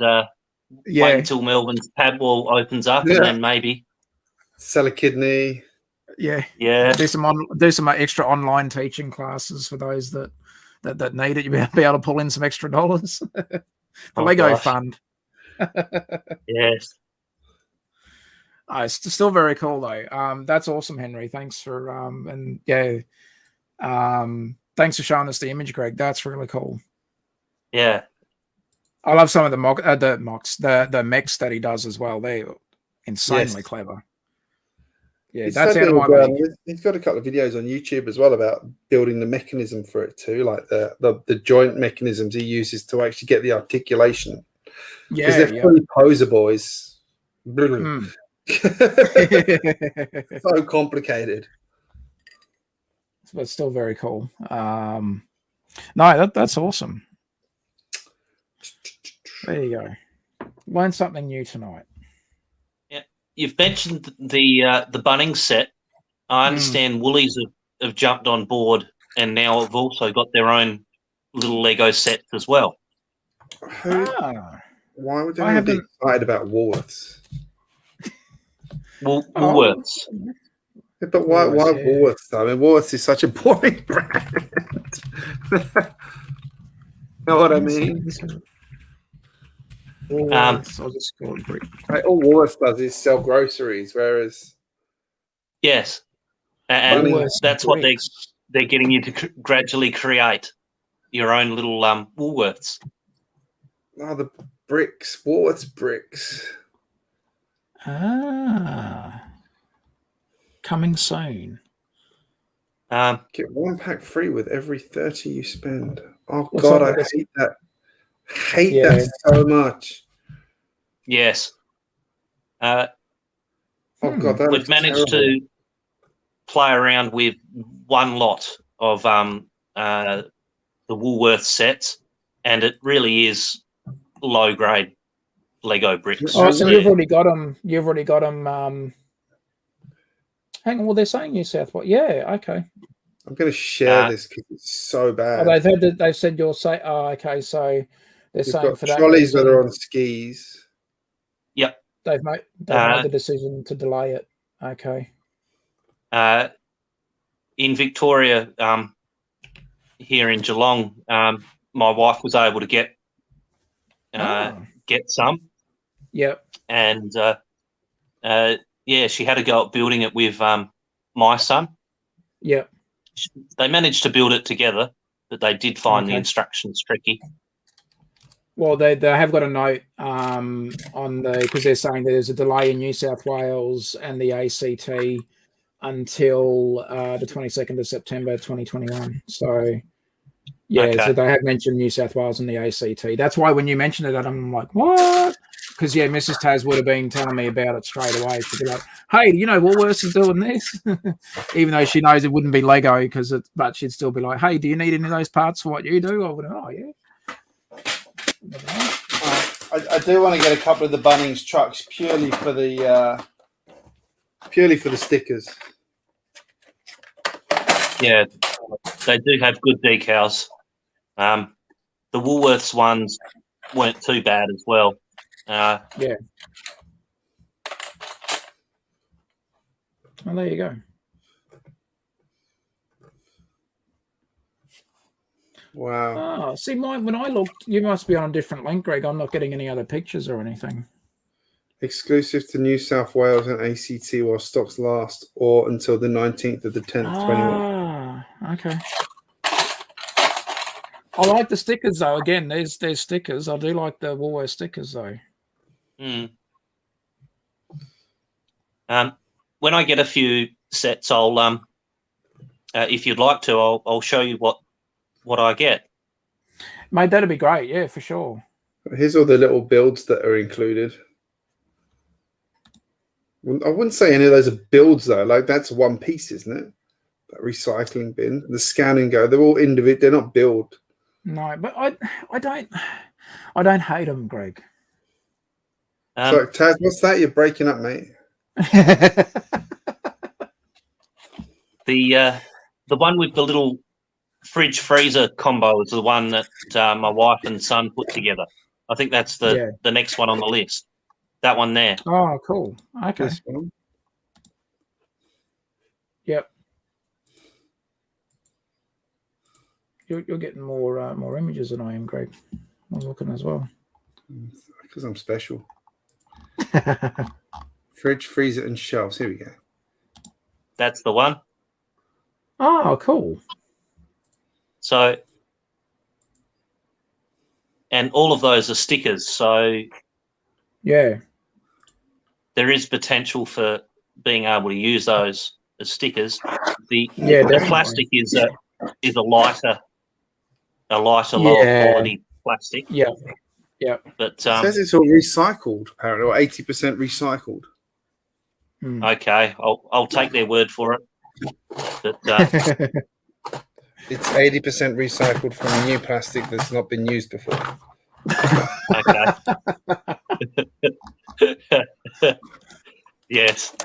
wait until Melbourne's pad wall opens up, and then maybe sell a kidney. Yeah. Do some extra online teaching classes for those that need it. You'll be able to pull in some extra dollars. The Lego fund. Yes. Oh, it's still very cool though. That's awesome, Henry. Thanks for thanks for showing us the image, Greg. That's really cool. Yeah. I love some of the mechs that he does as well. They're insanely clever. Yeah, that's out of my league. He's got a couple of videos on YouTube as well about building the mechanism for it too, like the joint mechanisms he uses to actually get the articulation. Because they're fully poser boys. So complicated. But still very cool. No, that's awesome. There you go. Learn something new tonight. Yeah, you've mentioned the Bunnings set. I understand Woolies have jumped on board and now have also got their own little Lego sets as well. Why would they be excited about Woolworths? Woolworths. Yeah, but why Woolworths? I mean, Woolworths is such a boring brand. Know what I mean? I'll just call it brick. All Woolworths does is sell groceries, whereas yes, and that's what they're getting you to gradually create your own little Woolworths. Oh, the bricks, Woolworths bricks. Coming soon. Get 1 pack free with every 30 you spend. Oh God, I hate that. Hate that so much. Yes. Oh God, we've managed to play around with one lot of the Woolworths sets, and it really is low grade Lego bricks. Oh, so you've already got them. You've already got them. Hang on, well, they're saying New South Wales. Yeah, okay. I'm going to share this because it's so bad. Oh, they've said you'll say. Oh, okay. So they're saying for that trolleys that are on skis. Yep. They've made the decision to delay it. Okay. In Victoria, here in Geelong, my wife was able to get get some. Yep. And she had to go up building it with my son. Yep. They managed to build it together, but they did find the instructions tricky. Well, they have got a note on because they're saying that there's a delay in New South Wales and the ACT until the 22nd of September 2021. So, so they have mentioned New South Wales and the ACT. That's why when you mentioned it, I'm like, what? Because, Mrs. Taz would have been telling me about it straight away. She'd be like, hey, Woolworths is doing this? Even though she knows it wouldn't be Lego, but she'd still be like, hey, do you need any of those parts for what you do? I would have, oh, yeah. I do want to get a couple of the Bunnings trucks purely for the stickers. Yeah, they do have good decals. The Woolworths ones weren't too bad as well. Well, there you go. Wow. Oh, see, when I looked, you must be on a different link, Greg. I'm not getting any other pictures or anything. Exclusive to New South Wales and ACT while stocks last, or until the 19th of the 10th, 21. Okay. I like the stickers, though. Again, there's stickers. I do like the Woolworths stickers, though. When I get a few sets, I'll if you'd like to, I'll show you what I get. Mate, that'd be great. Yeah, for sure. Here's all the little builds that are included. I wouldn't say any of those are builds though. Like that's one piece, isn't it? That recycling bin, the scan and go. They're all individual. They're not build. No, but I don't hate them, Greg. Sorry, Taz, what's that? You're breaking up, mate. The one with the little fridge freezer combo is the one that my wife and son put together. I think that's the next one on the list. That one there. Oh, cool. Okay. This one. Yep. You're getting more images than I am, Greg. I'm looking as well. Because I'm special. Fridge, freezer, and shelves. Here we go. That's the one. Oh, cool. So, and all of those are stickers. So, yeah, there is potential for being able to use those as stickers. The plastic is a lighter, lower quality plastic. Yeah. Yeah. But it says it's all recycled, apparently, or 80% recycled. Okay, I'll take their word for it. But it's 80% recycled from new plastic that's not been used before. Okay. Yes.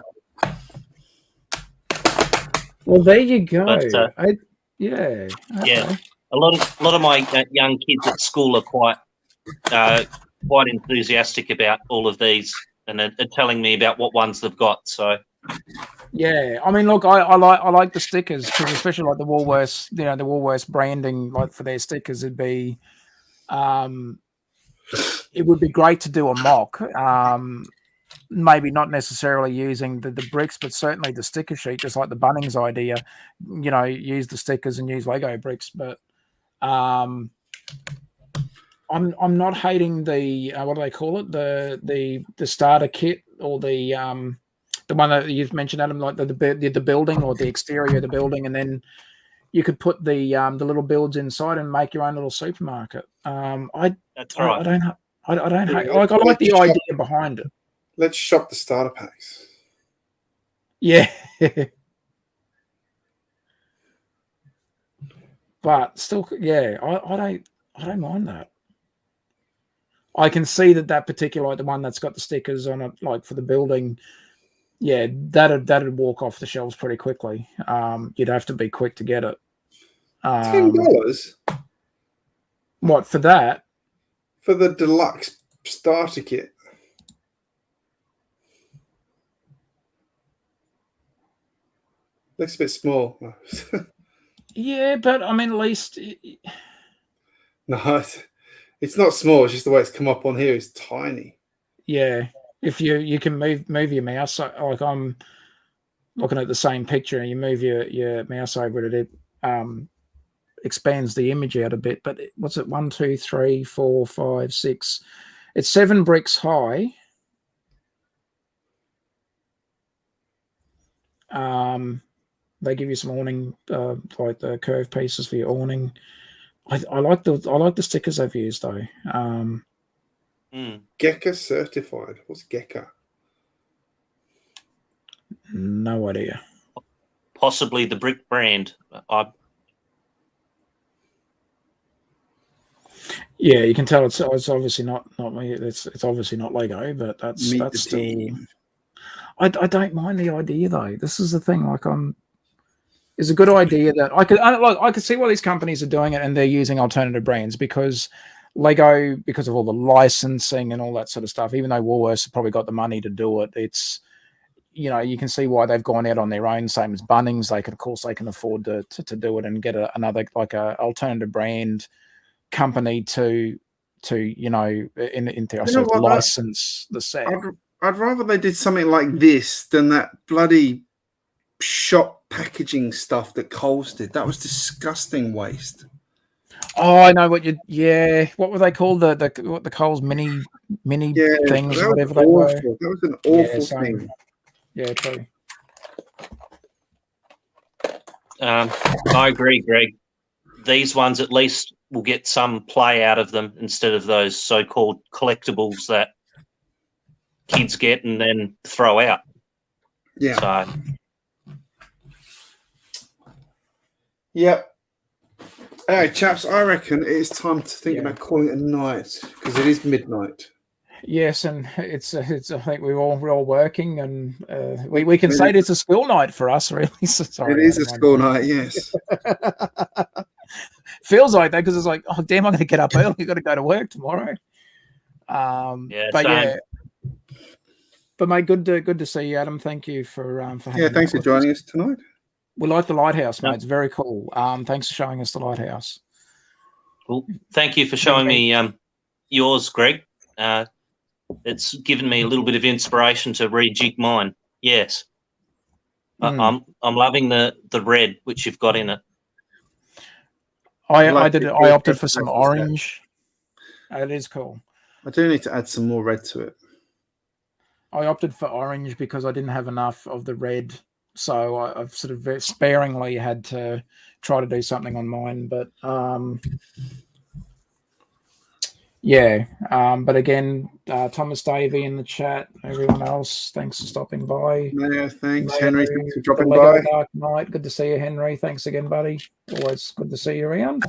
Well, there you go. But, Okay. Yeah. A lot of my young kids at school are quite enthusiastic about all of these, and are telling me about what ones they've got. So. Yeah, I mean, look, I like the stickers because especially like the Woolworths, the Woolworths branding, like for their stickers, it would be great to do a mock. Maybe not necessarily using the bricks, but certainly the sticker sheet, just like the Bunnings idea. Use the stickers and use Lego bricks. But I'm not hating the what do they call it, the starter kit or the one that you've mentioned, Adam, like the building or the exterior of the building, and then you could put the little builds inside and make your own little supermarket. That's right. I don't hate. Like I like the idea behind it. Let's shop the starter packs. Yeah. But still, yeah, I don't mind that. I can see that particular, like the one that's got the stickers on it, like for the building. Yeah, that'd walk off the shelves pretty quickly. You'd have to be quick to get it. $10? What, for that? For the deluxe starter kit. Looks a bit small. Yeah, but I mean, at least. No, It's not small. It's just the way it's come up on here is tiny. Yeah, if you can move your mouse, like I'm looking at the same picture, and you move your mouse over it, it expands the image out a bit. But what's it? 1, 2, 3, 4, 5, 6. It's 7 bricks high. They give you some awning, like the curved pieces for your awning. I like the stickers they've used though. Gecko certified. What's Gecko? No idea. Possibly the brick brand. Yeah, you can tell it's obviously not me. It's obviously not Lego, but that's still. Team. I don't mind the idea though. This is the thing. Like it's a good idea that I could see why these companies are doing it, and they're using alternative brands because Lego, because of all the licensing and all that sort of stuff. Even though Woolworths have probably got the money to do it, it's you can see why they've gone out on their own. Same as Bunnings, they can afford to do it and get another like a alternative brand company to license the set. I'd rather they did something like this than that bloody shop packaging stuff that Coles did. That was disgusting waste. Oh, I know what what were they called? The Coles mini things, whatever they were. That was an awful thing. Yeah, true. I agree, Greg. These ones at least will get some play out of them instead of those so-called collectibles that kids get and then throw out. Yeah. So. Yep. All right, chaps, I reckon it's time to think about calling it a night because it is midnight. Yes, and it's I think we're all working, and we can say it's a school night for us, really. So, sorry, it is a school night, yes. Feels like that because it's like, oh damn, I'm going to get up early. I've got to go to work tomorrow. But mate, good to see you, Adam. Thank you for having thanks for joining us tonight. We like the Lighthouse, mate. It's very cool. Thanks for showing us the Lighthouse. Well, thank you for showing me yours, Greg. It's given me a little bit of inspiration to rejig mine. Yes, I'm loving the red which you've got in it. I opted for some orange. It is cool. I do need to add some more red to it. I opted for orange because I didn't have enough of the red. So I've sort of very sparingly had to try to do something on mine, but but again, Thomas Davey in the chat, everyone else, thanks for stopping by. Yeah, thanks, Henry, thanks for dropping by. Dark Knight, good to see you, Henry. Thanks again, buddy. Always good to see you around.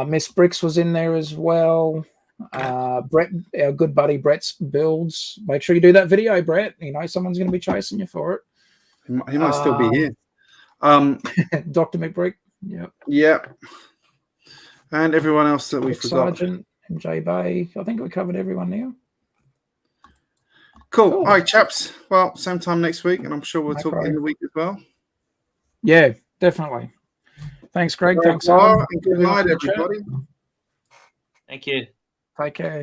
Miss Bricks was in there as well. Brett, our good buddy Brett's builds. Make sure you do that video, Brett. Someone's going to be chasing you for it. He might still be here. Dr. McBrick. Yep. Yep. And everyone else that we forgot. Sergeant, MJ Bay. I think we covered everyone now. Cool. All right, chaps. Well, same time next week, and I'm sure we'll talk in the week as well. Yeah, definitely. Thanks, Greg. Thanks, and good night, everybody. Thank you. Take care.